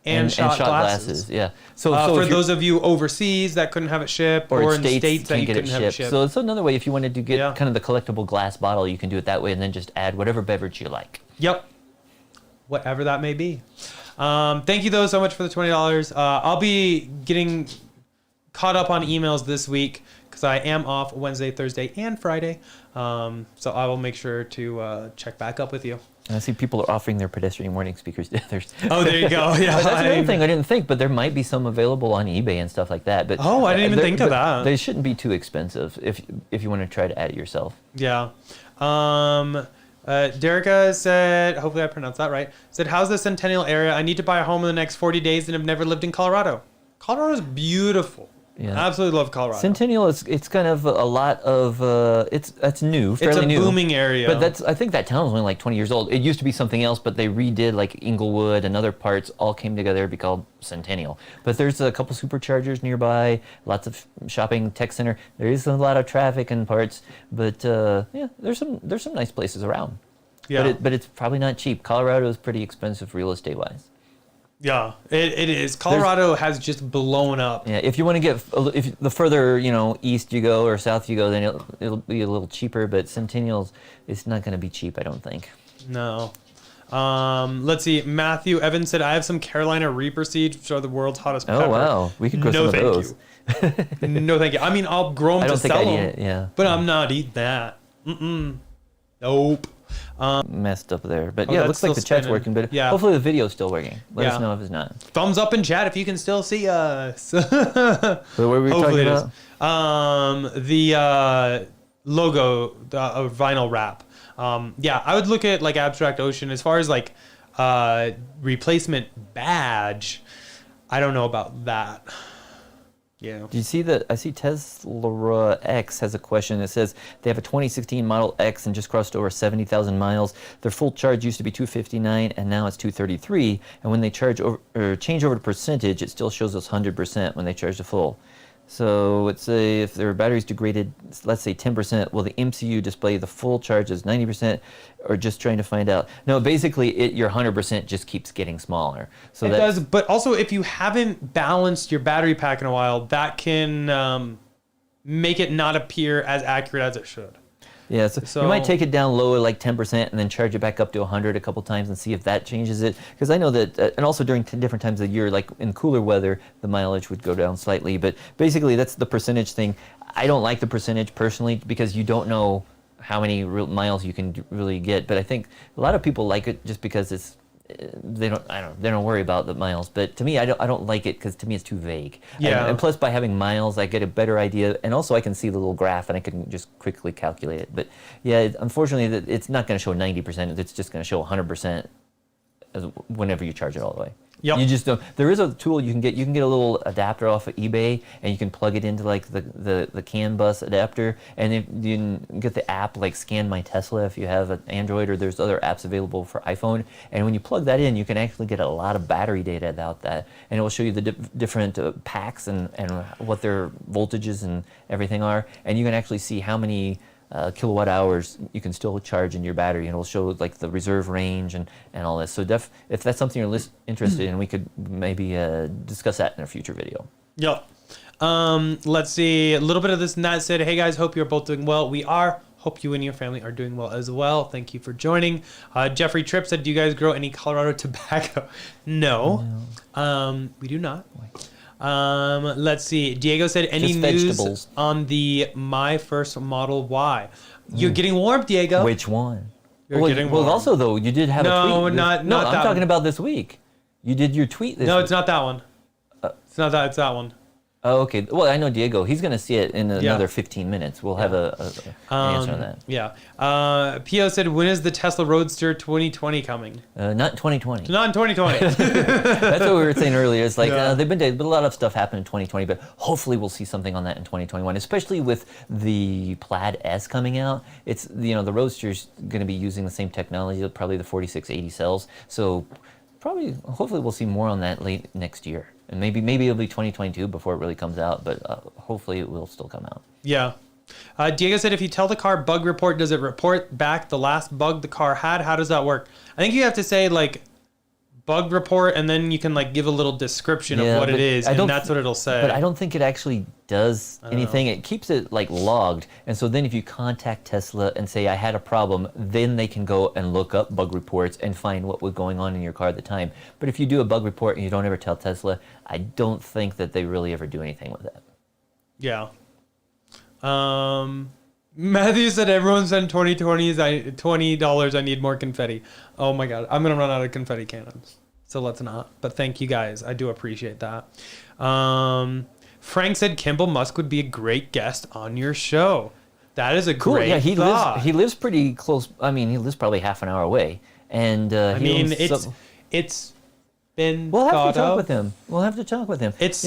and shot glasses. Yeah. So for those of you overseas that couldn't have it shipped, or in states that you couldn't have it shipped. So it's another way, if you wanted to get kind of the collectible glass bottle, you can do it that way and then just add whatever beverage you like. Yep. Whatever that may be. Thank you, though, so much for the $20. I'll be getting caught up on emails this week because I am off Wednesday, Thursday, and Friday. So I will make sure to check back up with you. And I see people are offering their pedestrian warning speakers to others. Oh, there you go. Yeah, that's another thing I didn't think, but there might be some available on eBay and stuff like that. But I didn't even think of that. They shouldn't be too expensive if you want to try to add it yourself. Yeah. Derica said, hopefully I pronounced that right, said, how's the Centennial area? I need to buy a home in the next 40 days and have never lived in Colorado. Colorado's beautiful. Yeah. I absolutely love Colorado. Centennial it's kind of a lot of that's new, fairly new. It's a booming area. But I think that town is only like 20 years old. It used to be something else, but they redid like Inglewood and other parts all came together to be called Centennial. But there's a couple superchargers nearby, lots of shopping, tech center. There is a lot of traffic in parts, but yeah, there's some nice places around. Yeah. But it's probably not cheap. Colorado is pretty expensive real estate wise. Yeah, it is. Colorado has just blown up. Yeah, if you want to get, if the further east you go or south you go, then it'll be a little cheaper. But Centennial's, it's not going to be cheap, I don't think. No. Let's see. Matthew Evans said, I have some Carolina Reaper seeds, which are the world's hottest pepper. Oh wow, we could grow some of those. You. No, thank you. I mean, I'll grow them to sell them. Yeah. But I'm not eating that. Nope. Messed up there, but yeah, it looks like the chat's working, but yeah. Hopefully the video's still working. Let us know if it's not. Thumbs up in chat if you can still see us. So what were we talking about? The logo, the vinyl wrap. Yeah, I would look at like Abstract Ocean as far as like replacement badge. I don't know about that. Yeah. Do you see that? I see Tesla X has a question. It says they have a 2016 Model X and just crossed over 70,000 miles. Their full charge used to be 259 and now it's 233. And when they change over to percentage, it still shows us 100% when they charge the full. So let's say if their battery's degraded, let's say 10%, will the MCU display the full charge as 90%, or just trying to find out? No, basically your 100% just keeps getting smaller. So it does, but also if you haven't balanced your battery pack in a while, that can make it not appear as accurate as it should. Yeah, so you might take it down low at like 10% and then charge it back up to 100 a couple times and see if that changes it. Because I know that, and also during different times of the year, like in cooler weather, the mileage would go down slightly. But basically, that's the percentage thing. I don't like the percentage personally because you don't know how many miles you can really get. But I think a lot of people like it just because it's they don't worry about the miles. But to me, I don't like it because to me it's too vague. Yeah. And plus, by having miles, I get a better idea, and also I can see the little graph and I can just quickly calculate it. But yeah, unfortunately, it's not going to show 90%. It's just going to show 100% whenever you charge it all the way. Yep. You just don't. There is a tool you can get. You can get a little adapter off of eBay, and you can plug it into like the CAN bus adapter, and if you can get the app like Scan My Tesla if you have an Android, or there's other apps available for iPhone. And when you plug that in, you can actually get a lot of battery data about that, and it will show you the different packs and what their voltages and everything are, and you can actually see how many kilowatt hours you can still charge in your battery, and it'll show like the reserve range and all this. So if that's something you're interested in, we could maybe discuss that in a future video. Yep. Let's see. A little bit of this and that said, hey guys, hope you're both doing well. We are. Hope you and your family are doing well as well. Thank you for joining. Jeffrey Tripp said, do you guys grow any Colorado tobacco? No. We do not. Let's see. Diego said, any Just news vegetables. on the My First Model Y? You're getting warm, Diego. Which one? You're getting warm. Well, also though, you did have a tweet. No, I'm that talking one. about this week. You did your tweet this week. No, it's not that one. It's not that. It's that one. Oh, okay. Well, I know Diego. He's going to see it in another 15 minutes. We'll have an answer on that. Yeah. Pio said, when is the Tesla Roadster 2020 coming? Not 2020. Not in 2020. That's what we were saying earlier. It's like Yeah. they've been a lot of stuff happened in 2020, but hopefully we'll see something on that in 2021, especially with the Plaid S coming out. It's the Roadster's going to be using the same technology, probably the 4680 cells. So hopefully we'll see more on that late next year. And maybe it'll be 2022 before it really comes out, but hopefully it will still come out. Yeah. Diego said, if you tell the car bug report, does it report back the last bug the car had? How does that work? I think you have to say like bug report, and then you can like give a little description of what it is, and that's what it'll say. But I don't think it actually does anything. It keeps it like logged, and so then if you contact Tesla and say I had a problem, then they can go and look up bug reports and find what was going on in your car at the time. But if you do a bug report and you don't ever tell Tesla, I don't think that they really ever do anything with that. Yeah. Matthew said, everyone send $20. I need more confetti. Oh my God. I'm going to run out of confetti cannons. So let's not. But thank you guys. I do appreciate that. Frank said, Kimball Musk would be a great guest on your show. That is a Cool. great Yeah, thought. he lives pretty close. I mean, he lives probably half an hour away, and I mean, it's been. We'll have to thought talk of. with him. We'll have to talk with him. It's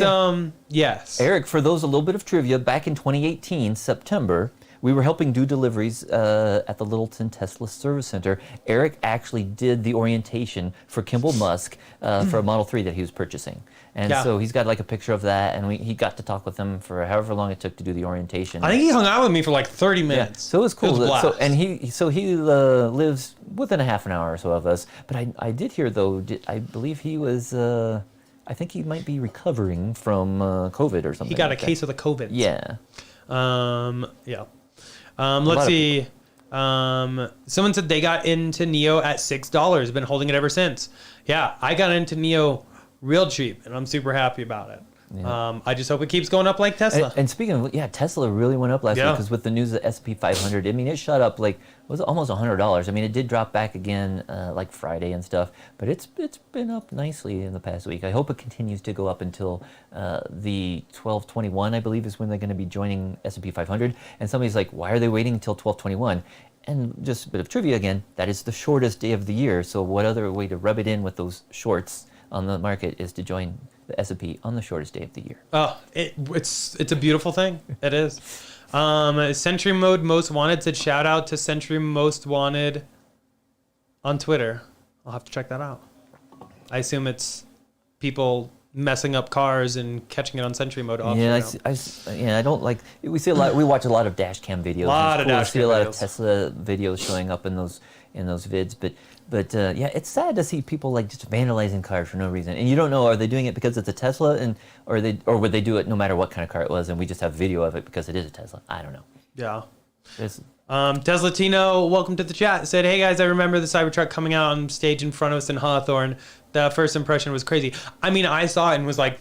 yes. Eric, for those a little bit of trivia, back in 2018 September, we were helping do deliveries at the Littleton Tesla Service Center. Eric actually did the orientation for Kimball Musk for a Model 3 that he was purchasing. And so he's got like a picture of that, and he got to talk with him for however long it took to do the orientation. I think he hung out with me for like 30 minutes. Yeah, so it was cool. It was a blast. He lives within a half an hour or so of us. But I did hear though, I believe he was. I think he might be recovering from COVID or something. He got a case of the COVID. Yeah. Yeah. Let's see. Someone said they got into Neo at $6. Been holding it ever since. Yeah, I got into Neo real cheap, and I'm super happy about it. Yeah. I just hope it keeps going up like Tesla. And speaking of, Tesla really went up last week because with the news of the S&P 500, I mean, it shot up was almost $100. I mean, it did drop back again like Friday and stuff, but it's been up nicely in the past week. I hope it continues to go up until the 12/21, I believe, is when they're going to be joining S&P 500. And somebody's like, why are they waiting until 12/21? And just a bit of trivia again, that is the shortest day of the year. So what other way to rub it in with those shorts on the market is to join the S&P on the shortest day of the year. Oh, it's a beautiful thing. It is. Sentry Mode Most Wanted said shout out to Sentry Most Wanted on Twitter. I'll have to check that out. I assume it's people messing up cars and catching it on Sentry Mode. I don't like. We see a lot. We watch a lot of dash cam videos. We see a lot of Tesla videos showing up in those vids, but it's sad to see people like just vandalizing cars for no reason. And you don't know, are they doing it because it's a Tesla, or would they do it no matter what kind of car it was, and we just have video of it because it is a Tesla? I don't know. Yeah. Tesla Tino, welcome to the chat. Said, hey guys, I remember the Cybertruck coming out on stage in front of us in Hawthorne. The first impression was crazy. I mean, I saw it and was like,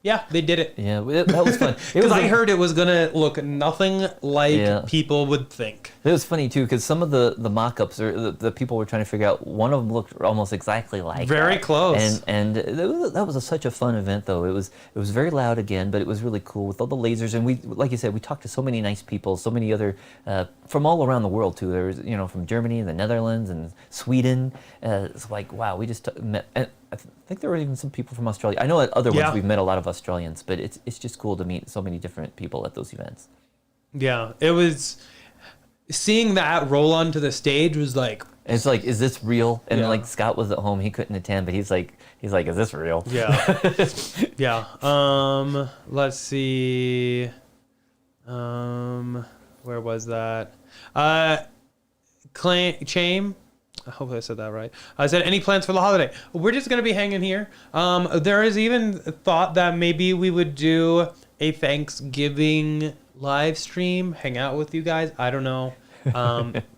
yeah, they did it. Yeah, that was fun. Because I heard it was going to look nothing like people would think. It was funny, too, because some of the mock-ups, or the people were trying to figure out, one of them looked almost exactly like Very close. And that was such a fun event, though. It was very loud again, but it was really cool with all the lasers. And we, like you said, we talked to so many nice people, so many other, from all around the world, too. There was, from Germany, the Netherlands, and Sweden. It's like, wow, we just met... And I think there were even some people from Australia. I know at other ones we've met a lot of Australians, but it's just cool to meet so many different people at those events. Yeah, it was... Seeing that roll onto the stage was like... It's like, is this real? And like Scott was at home, he couldn't attend, but he's like, is this real? Yeah. Yeah. Let's see. Where was that? Chame. I hope I said that right. I said, any plans for the holiday? We're just going to be hanging here. There is even thought that maybe we would do a Thanksgiving live stream, hang out with you guys. I don't know.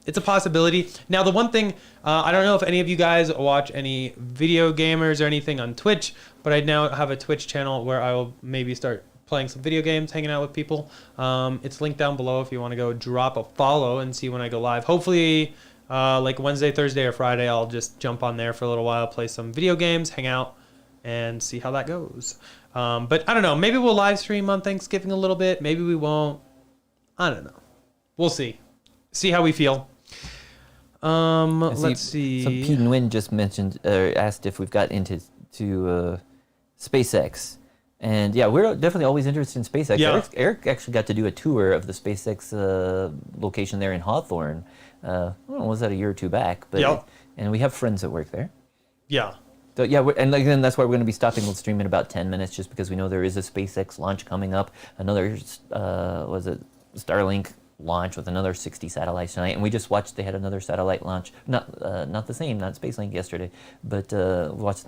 It's a possibility. Now, the one thing, I don't know if any of you guys watch any video gamers or anything on Twitch, but I now have a Twitch channel where I will maybe start playing some video games, hanging out with people. It's linked down below if you want to go drop a follow and see when I go live. Hopefully... like Wednesday, Thursday, or Friday, I'll just jump on there for a little while, play some video games, hang out, and see how that goes. But I don't know. Maybe we'll live stream on Thanksgiving a little bit. Maybe we won't. I don't know. We'll see. See how we feel. Let's see. Some Pete and Win just mentioned, asked if we've got into SpaceX. And yeah, we're definitely always interested in SpaceX. Yeah. Eric actually got to do a tour of the SpaceX location there in Hawthorne. I don't know, was that a year or two back? But and we have friends that work there. Yeah. So yeah, and again, that's why we're going to be stopping. We'll stream in about 10 minutes, just because we know there is a SpaceX launch coming up. Another Starlink launch with another 60 satellites tonight, and we just watched. They had another satellite launch, not the same, not SpaceLink yesterday, but watched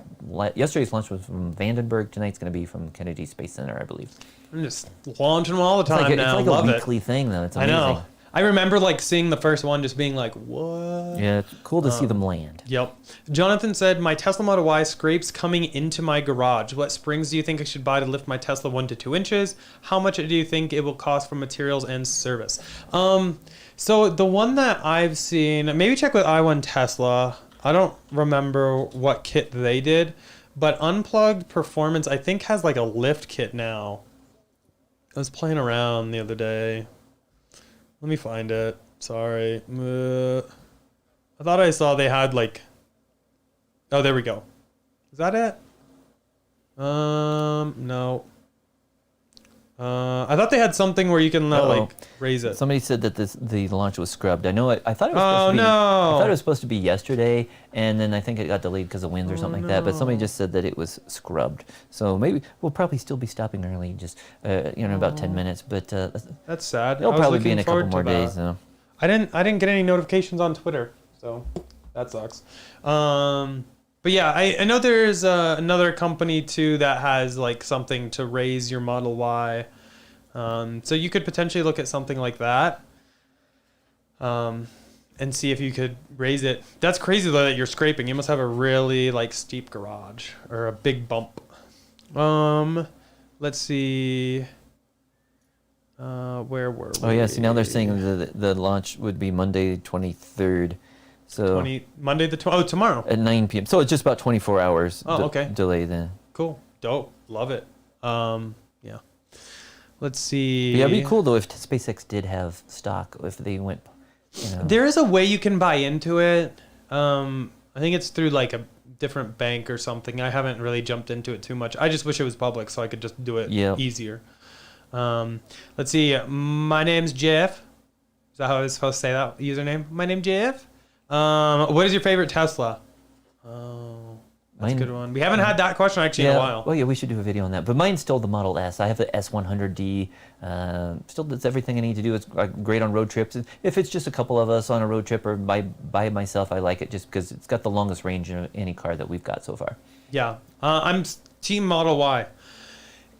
yesterday's launch was from Vandenberg. Tonight's going to be from Kennedy Space Center, I believe. I'm just launching them all the time now. It's like a weekly thing, though. It's amazing. I know. I remember like seeing the first one, just being like, "What?" Yeah, it's cool to see them land. Yep. Jonathan said, "My Tesla Model Y scrapes coming into my garage. What springs do you think I should buy to lift my Tesla 1 to 2 inches? How much do you think it will cost for materials and service?" So the one that I've seen, maybe check with i1 Tesla. I don't remember what kit they did, but Unplugged Performance I think has like a lift kit now. I was playing around the other day. Let me find it. Sorry. I thought I saw they had like. Oh, there we go. Is that it? No. I thought they had something where you can like raise it. Somebody said that the launch was scrubbed. I know. I thought it was supposed to be. No. I thought it was supposed to be yesterday, and then I think it got delayed because of winds or something like that. But somebody just said that it was scrubbed. So maybe we'll probably still be stopping early, just in about 10 minutes. But that's sad. It'll probably be in a couple more days. So. I didn't get any notifications on Twitter, so that sucks. But yeah, I know there's another company too that has like something to raise your Model Y. So you could potentially look at something like that. And see if you could raise it. That's crazy though that you're scraping. You must have a really like steep garage or a big bump. Let's see. Where were we? Oh yeah, see now they're saying the launch would be Monday 23rd. So Monday tomorrow at 9 p.m. So it's just about 24 hours delay then. Cool. Dope. Love it. Yeah. Let's see. But yeah, it'd be cool though if SpaceX did have stock, if they went, There is a way you can buy into it. I think it's through like a different bank or something. I haven't really jumped into it too much. I just wish it was public so I could just do it easier. Let's see. My name's Jeff. Is that how I was supposed to say that username? My name's Jeff. What is your favorite Tesla? Oh, that's a good one. We haven't had that question actually in a while. Well, yeah, we should do a video on that. But mine's still the Model S. I have the S100D. Still does everything I need to do. It's great on road trips. If it's just a couple of us on a road trip or by myself, I like it just because it's got the longest range of any car that we've got so far. Yeah, I'm Team Model Y.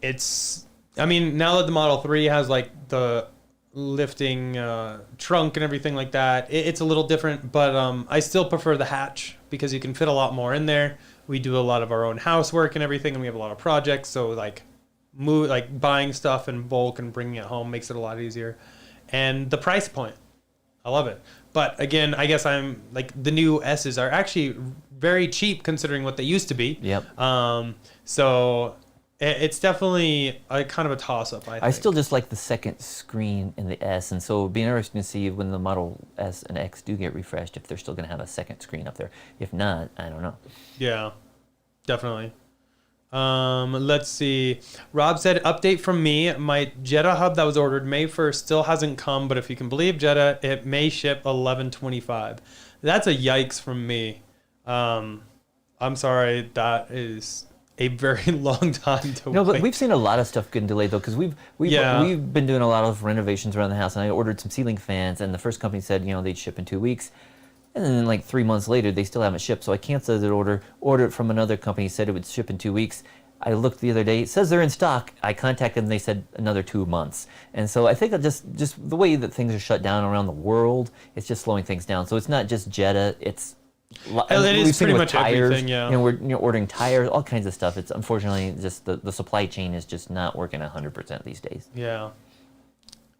I mean, now that the Model 3 has like the lifting trunk and everything like that, it's a little different, but I still prefer the hatch because you can fit a lot more in there. We do a lot of our own housework and everything, and we have a lot of projects, so like buying stuff in bulk and bringing it home makes it a lot easier. And the price point, I love it. But again, I guess I'm like the new S's are actually very cheap considering what they used to be. Yep. So it's definitely a kind of a toss-up, I think. I still just like the second screen in the S, and so it'd be interesting to see when the Model S and X do get refreshed, if they're still going to have a second screen up there. If not, I don't know. Yeah, definitely. Let's see. Rob said, update from me. My Jetta hub that was ordered May 1st still hasn't come, but if you can believe Jetta, it may ship 11/25. That's a yikes from me. I'm sorry, that is a very long time to wait. No, but we've seen a lot of stuff getting delayed though, because we've been doing a lot of renovations around the house, and I ordered some ceiling fans, and the first company said they'd ship in 2 weeks, and then like 3 months later they still haven't shipped. So I canceled the ordered it from another company, said it would ship in 2 weeks. I looked the other day, it says they're in stock. I contacted them, they said another 2 months. And so I think that just the way that things are shut down around the world, it's just slowing things down. So it's not just Jetta, it's it is pretty much tires, everything, yeah. We're ordering tires, all kinds of stuff. It's unfortunately just the supply chain is just not working 100% these days. Yeah.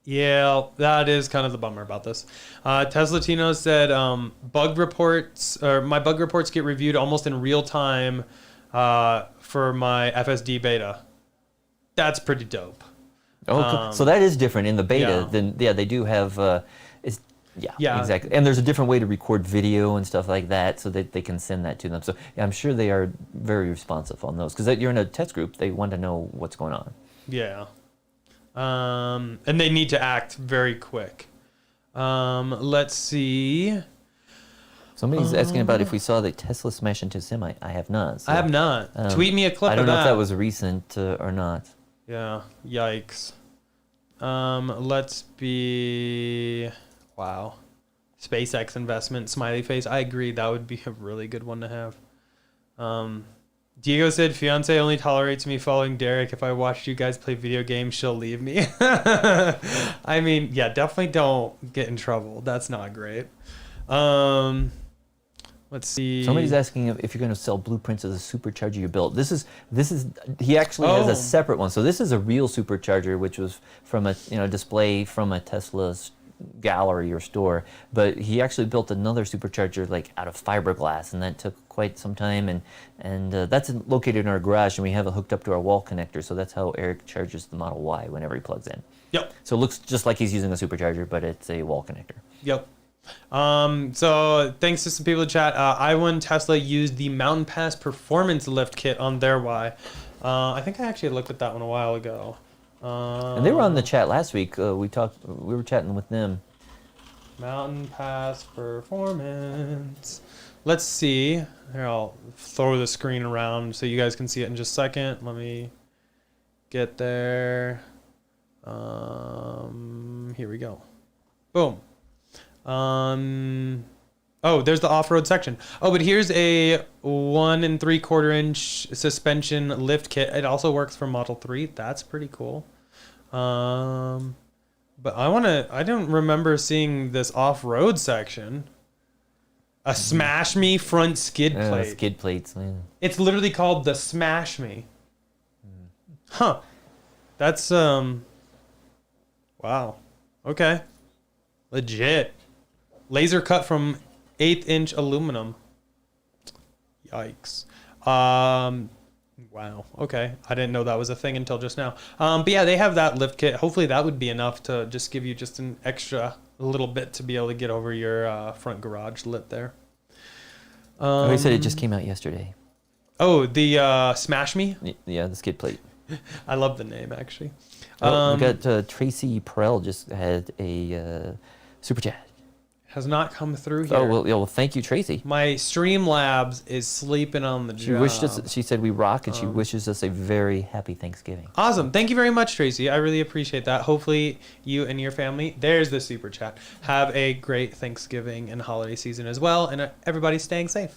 Yeah, that is kind of the bummer about this. Tesla Tino said, my bug reports get reviewed almost in real time for my FSD Beta. That's pretty dope. Oh, cool. So that is different in the beta. They do have. Yeah, exactly. And there's a different way to record video and stuff like that, so that they can send that to them. So yeah, I'm sure they are very responsive on those because you're in a test group. They want to know what's going on. Yeah. And they need to act very quick. Let's see. Somebody's asking about if we saw the Tesla smash into a semi. I have not. So, I have not. Tweet me a clip of that. I don't know if that was recent or not. Yeah. Yikes. Let's be... Wow. SpaceX investment, smiley face. I agree. That would be a really good one to have. Diego said, fiance only tolerates me following Derek. If I watched you guys play video games, she'll leave me. I mean, yeah, definitely don't get in trouble. That's not great. Let's see. Somebody's asking if you're going to sell blueprints of the supercharger you built. This is he actually has a separate one. So this is a real supercharger, which was from a display from a Tesla gallery or store. But he actually built another supercharger like out of fiberglass, and that took quite some time. And that's located in our garage, and we have it hooked up to our wall connector. So that's how Eric charges the Model Y whenever he plugs in. Yep. So it looks just like he's using a supercharger, but it's a wall connector. Yep. So thanks to some people in chat. I1 Tesla used the Mountain Pass Performance Lift Kit on their Y. I think I actually looked at that one a while ago. And they were on the chat last week. We were chatting with them. Mountain Pass Performance. Let's see. Here, I'll throw the screen around so you guys can see it in just a second. Let me get there. Here we go. Boom. Oh, there's the off-road section. Oh, but here's a 1 3/4 inch suspension lift kit. It also works for Model 3. That's pretty cool. But I don't remember seeing this off-road section. A Smash Me front skid plate. Skid plates, man. It's literally called the Smash Me. Huh. That's, wow. Okay. Legit. Laser cut from 1/8 inch aluminum. Yikes. Wow. Okay. I didn't know that was a thing until just now. But yeah, they have that lift kit. Hopefully that would be enough to just give you just an extra little bit to be able to get over your front garage lip there. He said it just came out yesterday. Oh, the Smash Me? Yeah, the skid plate. I love the name, actually. We got Tracy Perel just had a super chat. Has not come through here. Oh, well, thank you, Tracy. My Streamlabs is sleeping on the job. She said we rock, and she wishes us a very happy Thanksgiving. Awesome. Thank you very much, Tracy. I really appreciate that. Hopefully you and your family, there's the super chat, have a great Thanksgiving and holiday season as well, and everybody's staying safe.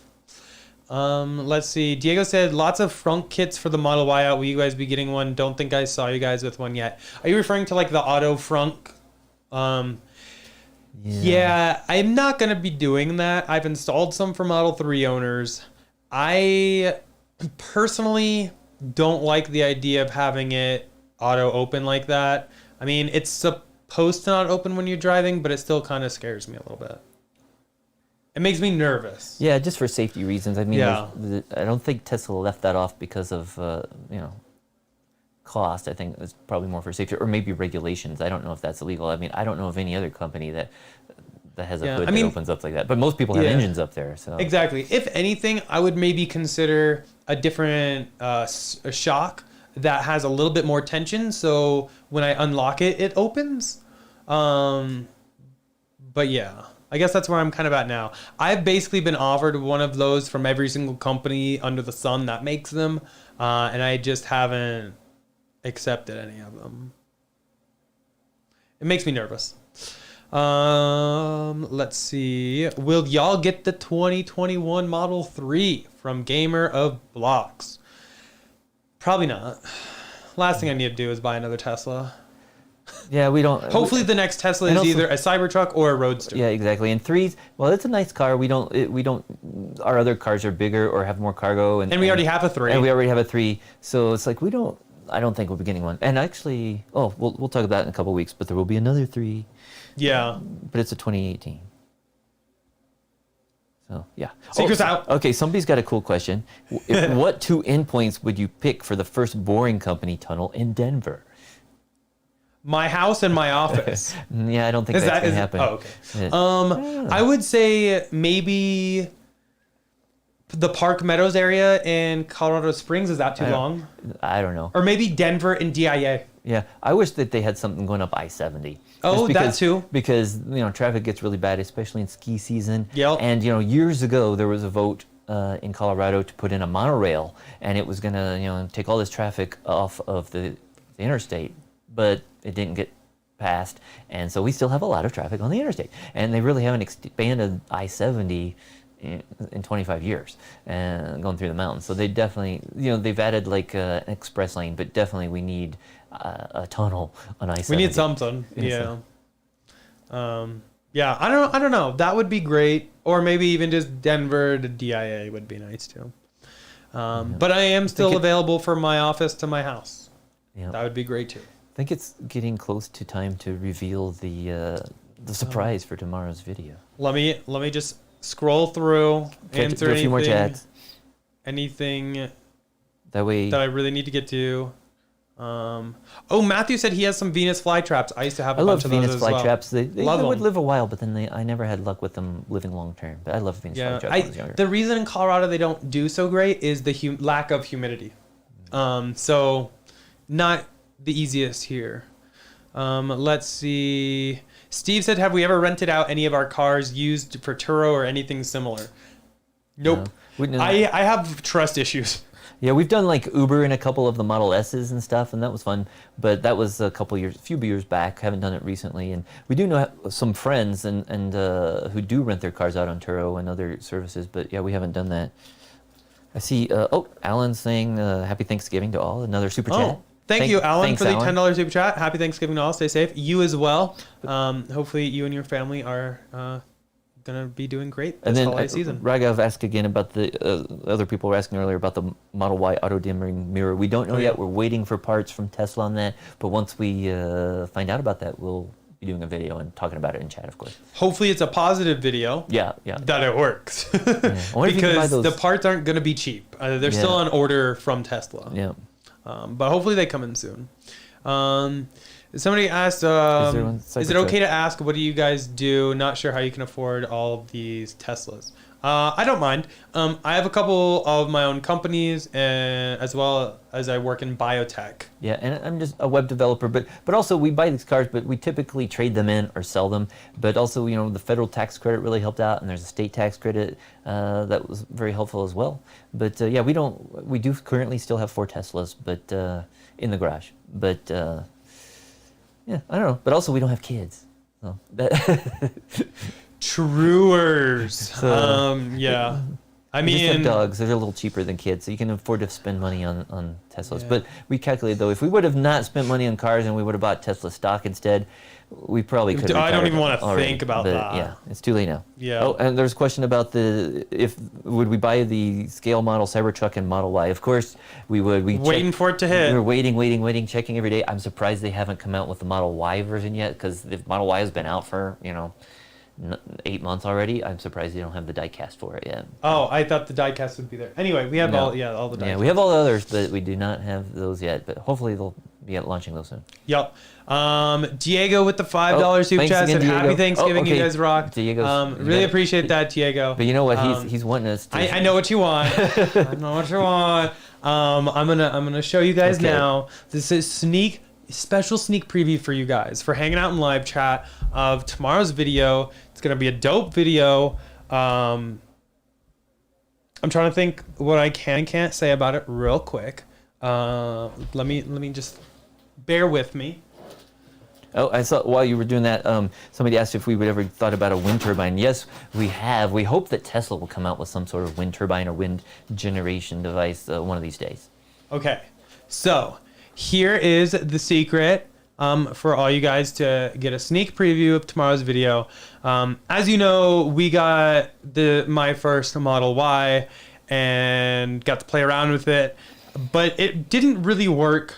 Let's see. Diego said, lots of frunk kits for the Model Y out. Will you guys be getting one? Don't think I saw you guys with one yet. Are you referring to like the auto frunk? Yeah, I'm not going to be doing that. I've installed some for Model 3 owners. I personally don't like the idea of having it auto open like that. I mean, it's supposed to not open when you're driving, but it still kind of scares me a little bit. It makes me nervous. Yeah, just for safety reasons. I mean, yeah. I don't think Tesla left that off because of, cost. I think it's probably more for safety or maybe regulations. I don't know if that's illegal. I mean, I don't know of any other company that has a hood that opens up like that. But most people have engines up there. So exactly. If anything, I would maybe consider a different a shock that has a little bit more tension. So when I unlock it, it opens. But yeah, I guess that's where I'm kind of at now. I've basically been offered one of those from every single company under the sun that makes them. And I just haven't accepted any of them. It makes me nervous. Let's see. Will y'all get the 2021 Model 3 from Gamer of Blocks? Probably not. Last thing I need to do is buy another Tesla. Yeah, we don't. Hopefully, the next Tesla is either a Cybertruck or a Roadster. Yeah, exactly. And 3s, well, it's a nice car. We don't. Our other cars are bigger or have more cargo, and we already have a 3. And we already have a 3, so it's like we don't. I don't think we'll be getting one. And actually, we'll talk about that in a couple of weeks. But there will be another 3. Yeah. But it's a 2018. So yeah. Secrets out. Okay, somebody's got a cool question. What 2 endpoints would you pick for the first Boring Company tunnel in Denver? My house and my office. Yeah, I don't think that's going to happen. Oh, okay. I would say maybe the Park Meadows area in Colorado Springs. Is that too long? I don't know. Or maybe Denver and DIA. Yeah, I wish that they had something going up I-70. Oh, that too. Because, traffic gets really bad, especially in ski season. Yep. And, years ago, there was a vote in Colorado to put in a monorail, and it was going to, take all this traffic off of the interstate, but it didn't get passed. And so we still have a lot of traffic on the interstate. And they really haven't expanded I-70 in 25 years and going through the mountains. So they definitely, they've added like an express lane, but definitely we need a tunnel on I-70. We need something. Yeah. Yeah, I don't know. That would be great. Or maybe even just Denver to DIA would be nice too. But I am still available from my office to my house. Yeah. That would be great too. I think it's getting close to time to reveal the the surprise for tomorrow's video. Let me just scroll through, answer do a few more chats. Anything That way. that I really need to get to. Matthew said he has some Venus flytraps. I used to have a bunch of Venus those as well. flytraps. They Love would them. live a while, but then I never had luck with them living long term. But I love Venus flytraps when I was younger. The reason in Colorado they don't do so great is the lack of humidity. So not the easiest here. Let's see. Steve said, have we ever rented out any of our cars used for Turo or anything similar? Nope. No. I have trust issues. Yeah, we've done like Uber in a couple of the Model S's and stuff, and that was fun. But that was a few years back. Haven't done it recently, and we do know some friends and who do rent their cars out on Turo and other services. But yeah, we haven't done that. I see. Alan's saying Happy Thanksgiving to all. Another super chat. Thank you, Alan, thanks, for the Alan. $10 super chat. Happy Thanksgiving to all. Stay safe. You as well. Hopefully, you and your family are gonna be doing great this holiday season. Raghav asked again about the other people were asking earlier about the Model Y auto dimming mirror. We don't know yet. We're waiting for parts from Tesla on that. But once we find out about that, we'll be doing a video and talking about it in chat, of course. Hopefully, it's a positive video. Yeah. That it works. Because the parts aren't gonna be cheap. They're still on order from Tesla. Yeah. But hopefully they come in soon. Somebody asked, is it okay to ask, what do you guys do? Not sure how you can afford all of these Teslas. I don't mind. I have a couple of my own companies, as well as I work in biotech. Yeah, and I'm just a web developer, but also we buy these cars, but we typically trade them in or sell them. But also, the federal tax credit really helped out, and there's a state tax credit that was very helpful as well. But yeah, we do currently still have 4 Teslas, but in the garage. But yeah, I don't know. But also, we don't have kids. So Truers. Yeah. I we just mean, have dogs. They're a little cheaper than kids, so you can afford to spend money on Teslas. Yeah. But we calculate, though, if we would have not spent money on cars and we would have bought Tesla stock instead, we probably could have. I don't even want to think about that. Yeah, it's too late now. Yeah. Oh, and there's a question about would we buy the scale model Cybertruck and Model Y? Of course we would. Waiting for it to hit. We're waiting, checking every day. I'm surprised they haven't come out with the Model Y version yet, because the Model Y has been out for 8 months already. I'm surprised they don't have the diecast for it yet. Oh, I thought the diecast would be there. Anyway, we have all the diecast. Yeah, we have all the others, but we do not have those yet. But hopefully they'll be launching those soon. Yep. Diego with the $5 super chat said, Happy Thanksgiving, you guys rock. Really appreciate that, Diego. But you know what? He's wanting us to. I know what you want. I know what you want. I'm gonna show you guys now. This is special sneak preview for you guys for hanging out in live chat of tomorrow's video. It's gonna be a dope video. I'm trying to think what I can and can't say about it real quick. Let me just bear with me. Oh, I saw while you were doing that, somebody asked if we would ever thought about a wind turbine. Yes, we have. We hope that Tesla will come out with some sort of wind turbine or wind generation device one of these days. Okay, so here is the secret for all you guys to get a sneak preview of tomorrow's video. As you know, we got my first Model Y and got to play around with it, but it didn't really work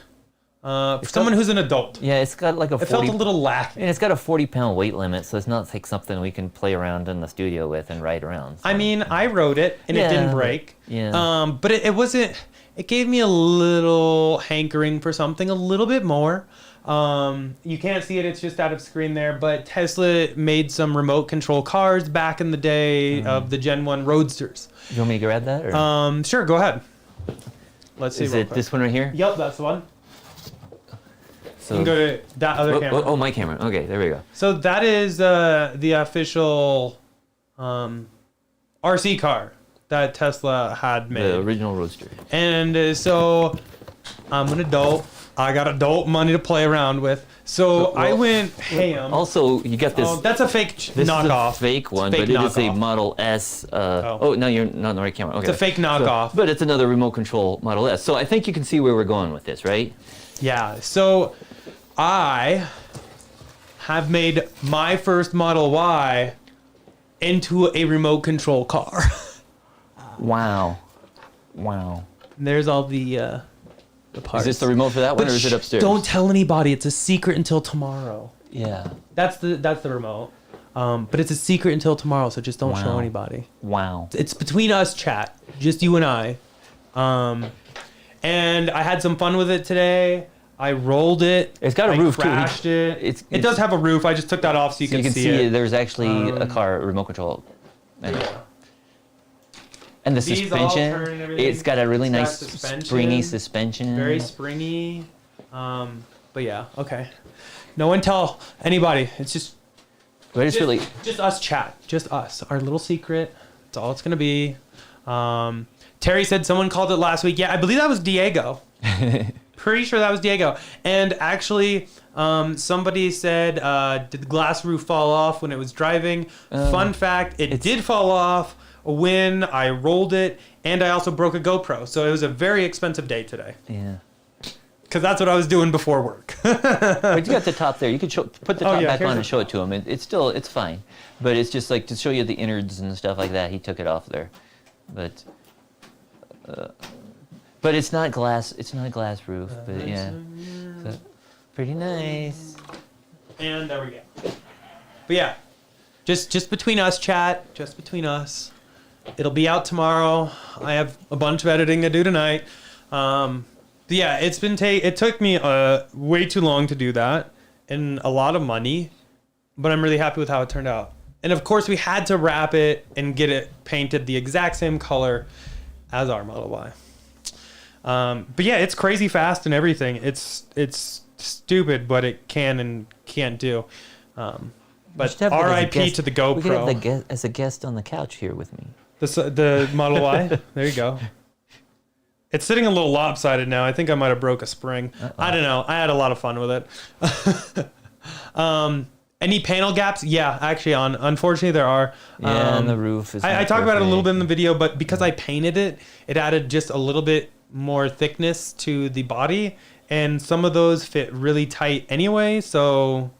for someone who's an adult. Yeah, it's got like it felt a little lacking. And it's got a 40-pound weight limit, so it's not like something we can play around in the studio with and ride around. So. I mean, I rode it and it didn't break. Yeah. But it wasn't. It gave me a little hankering for something a little bit more. You can't see it, it's just out of screen there, but Tesla made some remote control cars back in the day of the Gen 1 Roadsters. You want me to grab that? Or? Sure, go ahead. Let's see. Is it this one right here? Yep, that's the one. So, you can go to that other camera. Oh, my camera. Okay, there we go. So that is the official RC car that Tesla had made. The original Roadster. And so I'm an adult. I got adult money to play around with. So I went ham. Also, you got this. Oh, that's a fake knockoff. Is a fake one, fake but it is a Model S. Oh, no, you're not on the right camera. Okay. It's a fake knockoff. So, but it's another remote control Model S. So I think you can see where we're going with this, right? Yeah. So I have made my first Model Y into a remote control car. Wow. And there's all the parts. Is this the remote for that one, or is it upstairs? Don't tell anybody. It's a secret until tomorrow. Yeah. That's the remote. But it's a secret until tomorrow, so just don't show anybody. Wow. It's between us, chat. Just you and I. And I had some fun with it today. I rolled it. It's got a roof too. Crashed it. It does have a roof. I just took that off so you can see it. There's actually a car remote control. And the suspension, it's got a really nice springy suspension. Very springy. But yeah, okay. No one tell anybody. It's just just us chat. Just us. Our little secret. That's all it's gonna be. Terry said someone called it last week. Yeah, I believe that was Diego. Pretty sure that was Diego. And actually, somebody said, did the glass roof fall off when it was driving? Fun fact, it did fall off when I rolled it, and I also broke a GoPro. So it was a very expensive day today. Yeah. Because that's what I was doing before work. But you got the top there. You could put the top back on and show it to him. It's fine. But it's just like to show you the innards and stuff like that. He took it off there. But it's not glass. It's not a glass roof. But yeah, so, pretty nice. And there we go. But yeah, just between us, chat. Just between us. It'll be out tomorrow. I have a bunch of editing to do tonight. But yeah, it took me way too long to do that and a lot of money, but I'm really happy with how it turned out. And of course, we had to wrap it and get it painted the exact same color as our Model Y. But yeah, it's crazy fast and everything. It's stupid, but it can and can't do. But R.I.P. to the GoPro. We could have the as a guest on the couch here with me. The Model Y. There you go. It's sitting a little lopsided now. I think I might have broke a spring. I don't know. I had a lot of fun with it. Any panel gaps? Yeah, actually, unfortunately there are. Yeah, and the roof is. I talked about it a little bit in the video, but because I painted it, it added just a little bit more thickness to the body, and some of those fit really tight anyway. So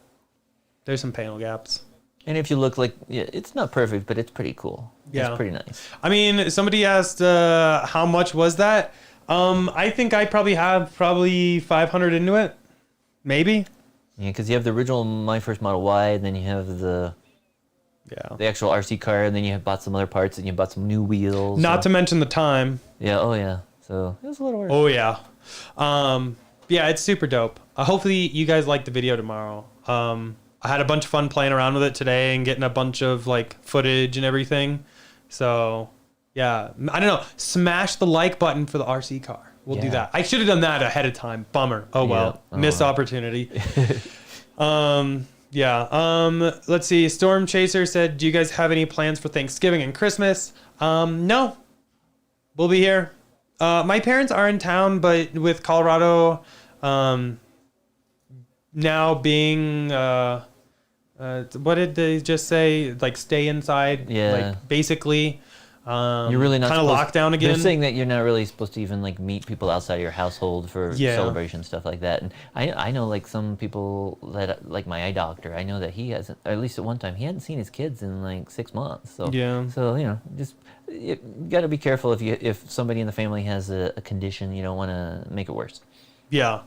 there's some panel gaps. And if you look it's not perfect, but it's pretty cool. Yeah, it's pretty nice. I mean, somebody asked how much was that. I think I probably have 500 into it, maybe. Yeah, because you have the original My First Model Y, and then you have the actual RC car, and then you have bought some other parts, and you bought some new wheels. Not to mention the time. Yeah. Oh yeah. So it was a little work. Oh yeah. Yeah, it's super dope. Hopefully you guys like the video tomorrow. I had a bunch of fun playing around with it today and getting a bunch of footage and everything. So yeah, I don't know. Smash the like button for the RC car. We'll do that. I should have done that ahead of time. Bummer. Oh well. Missed opportunity. Let's see. Storm Chaser said, do you guys have any plans for Thanksgiving and Christmas? No. We'll be here. My parents are in town, but with Colorado now being what did they just say? Stay inside. Yeah. Basically. You're really not kind of lockdown again. They're saying that you're not really supposed to even meet people outside of your household for celebration stuff like that. And I know some people that my eye doctor. I know that he hasn't, or at least at one time, he hadn't seen his kids in 6 months. So just you got to be careful if somebody in the family has a condition, you don't want to make it worse. Yeah.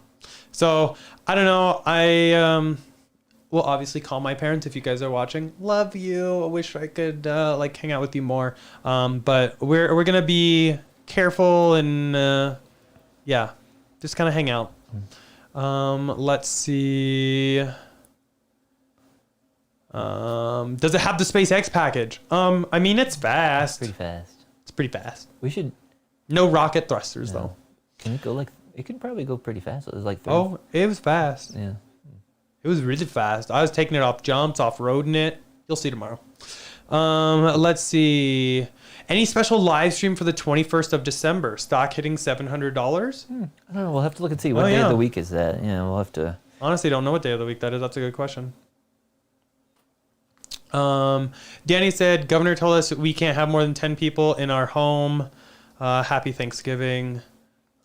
So I don't know. I will obviously call my parents if you guys are watching. Love you. I wish I could hang out with you more. But we're gonna be careful and just kind of hang out. Let's see. Does it have the SpaceX package? I mean, it's fast. It's pretty fast. We should. No rocket thrusters though. Can it go it can probably go pretty fast. It was 30. Oh, it was fast. Yeah. It was really fast. I was taking it off jumps, off-roading it. You'll see tomorrow. Let's see. Any special live stream for the 21st of December? Stock hitting $700? I don't know. We'll have to look and see. What day of the week is that? Yeah, we'll have to. Honestly, don't know what day of the week that is. That's a good question. Danny said, Governor told us we can't have more than 10 people in our home. Happy Thanksgiving.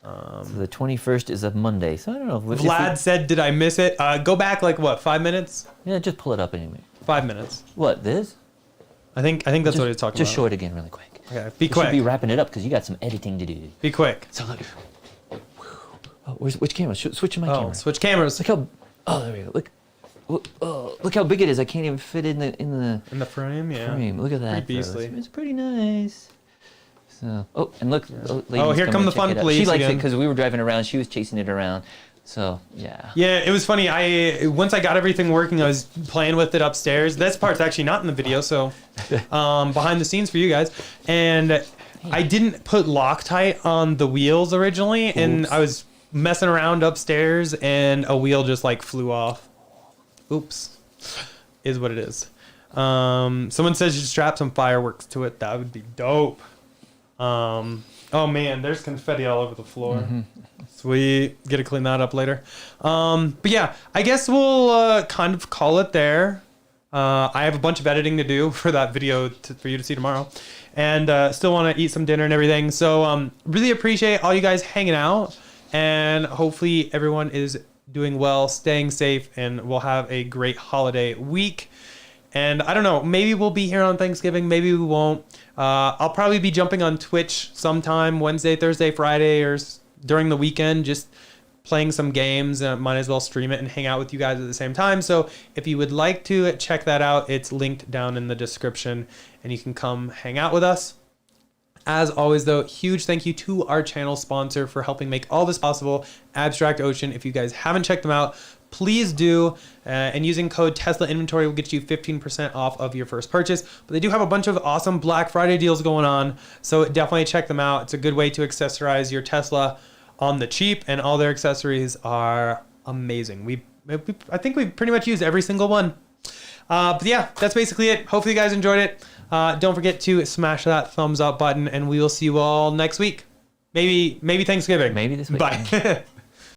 So the 21st is a Monday, so I don't know. Vlad said, did I miss it? Go back 5 minutes? Yeah, just pull it up anyway. 5 minutes. What, this? I think that's what he was talking about. Just show it again really quick. Okay, be quick. We should be wrapping it up because you got some editing to do. Be quick. So look. Oh, which camera? Switch to my camera. Switch cameras. Look how. Oh, there we go. Look. Oh, look how big it is. I can't even fit it in the frame. Yeah. frame. Look at that. Pretty beastly. It's pretty nice. So, and look. Yeah. Lady's Here come the fun police She likes again. it because we were driving around. She was chasing it around. So yeah. Yeah, it was funny. Once I got everything working, I was playing with it upstairs. This part's actually not in the video, so behind the scenes for you guys. And I didn't put Loctite on the wheels originally, and I was messing around upstairs, and a wheel just like flew off. Oops, is what it is. Someone says you strap some fireworks to it. That would be dope. Oh man, there's confetti all over the floor. Mm-hmm. Sweet. Get to clean that up later. But yeah, I guess we'll kind of call it there. I have a bunch of editing to do for that video for you to see tomorrow. And still want to eat some dinner and everything. So really appreciate all you guys hanging out. And hopefully everyone is doing well, staying safe, and we'll have a great holiday week. And I don't know, maybe we'll be here on Thanksgiving, maybe we won't. I'll probably be jumping on Twitch sometime Wednesday, Thursday, Friday, or during the weekend, just playing some games. Might as well stream it and hang out with you guys at the same time. So if you would like to check that out, it's linked down in the description, and you can come hang out with us. As always, though, huge thank you to our channel sponsor for helping make all this possible, Abstract Ocean. If you guys haven't checked them out, please do. And using code Tesla Inventory will get you 15% off of your first purchase. But they do have a bunch of awesome Black Friday deals going on, so definitely check them out. It's a good way to accessorize your Tesla on the cheap, and all their accessories are amazing. I think we've pretty much used every single one. But yeah, that's basically it. Hopefully you guys enjoyed it. Don't forget to smash that thumbs up button, and we will see you all next week. Maybe Thanksgiving. Maybe this week. Bye.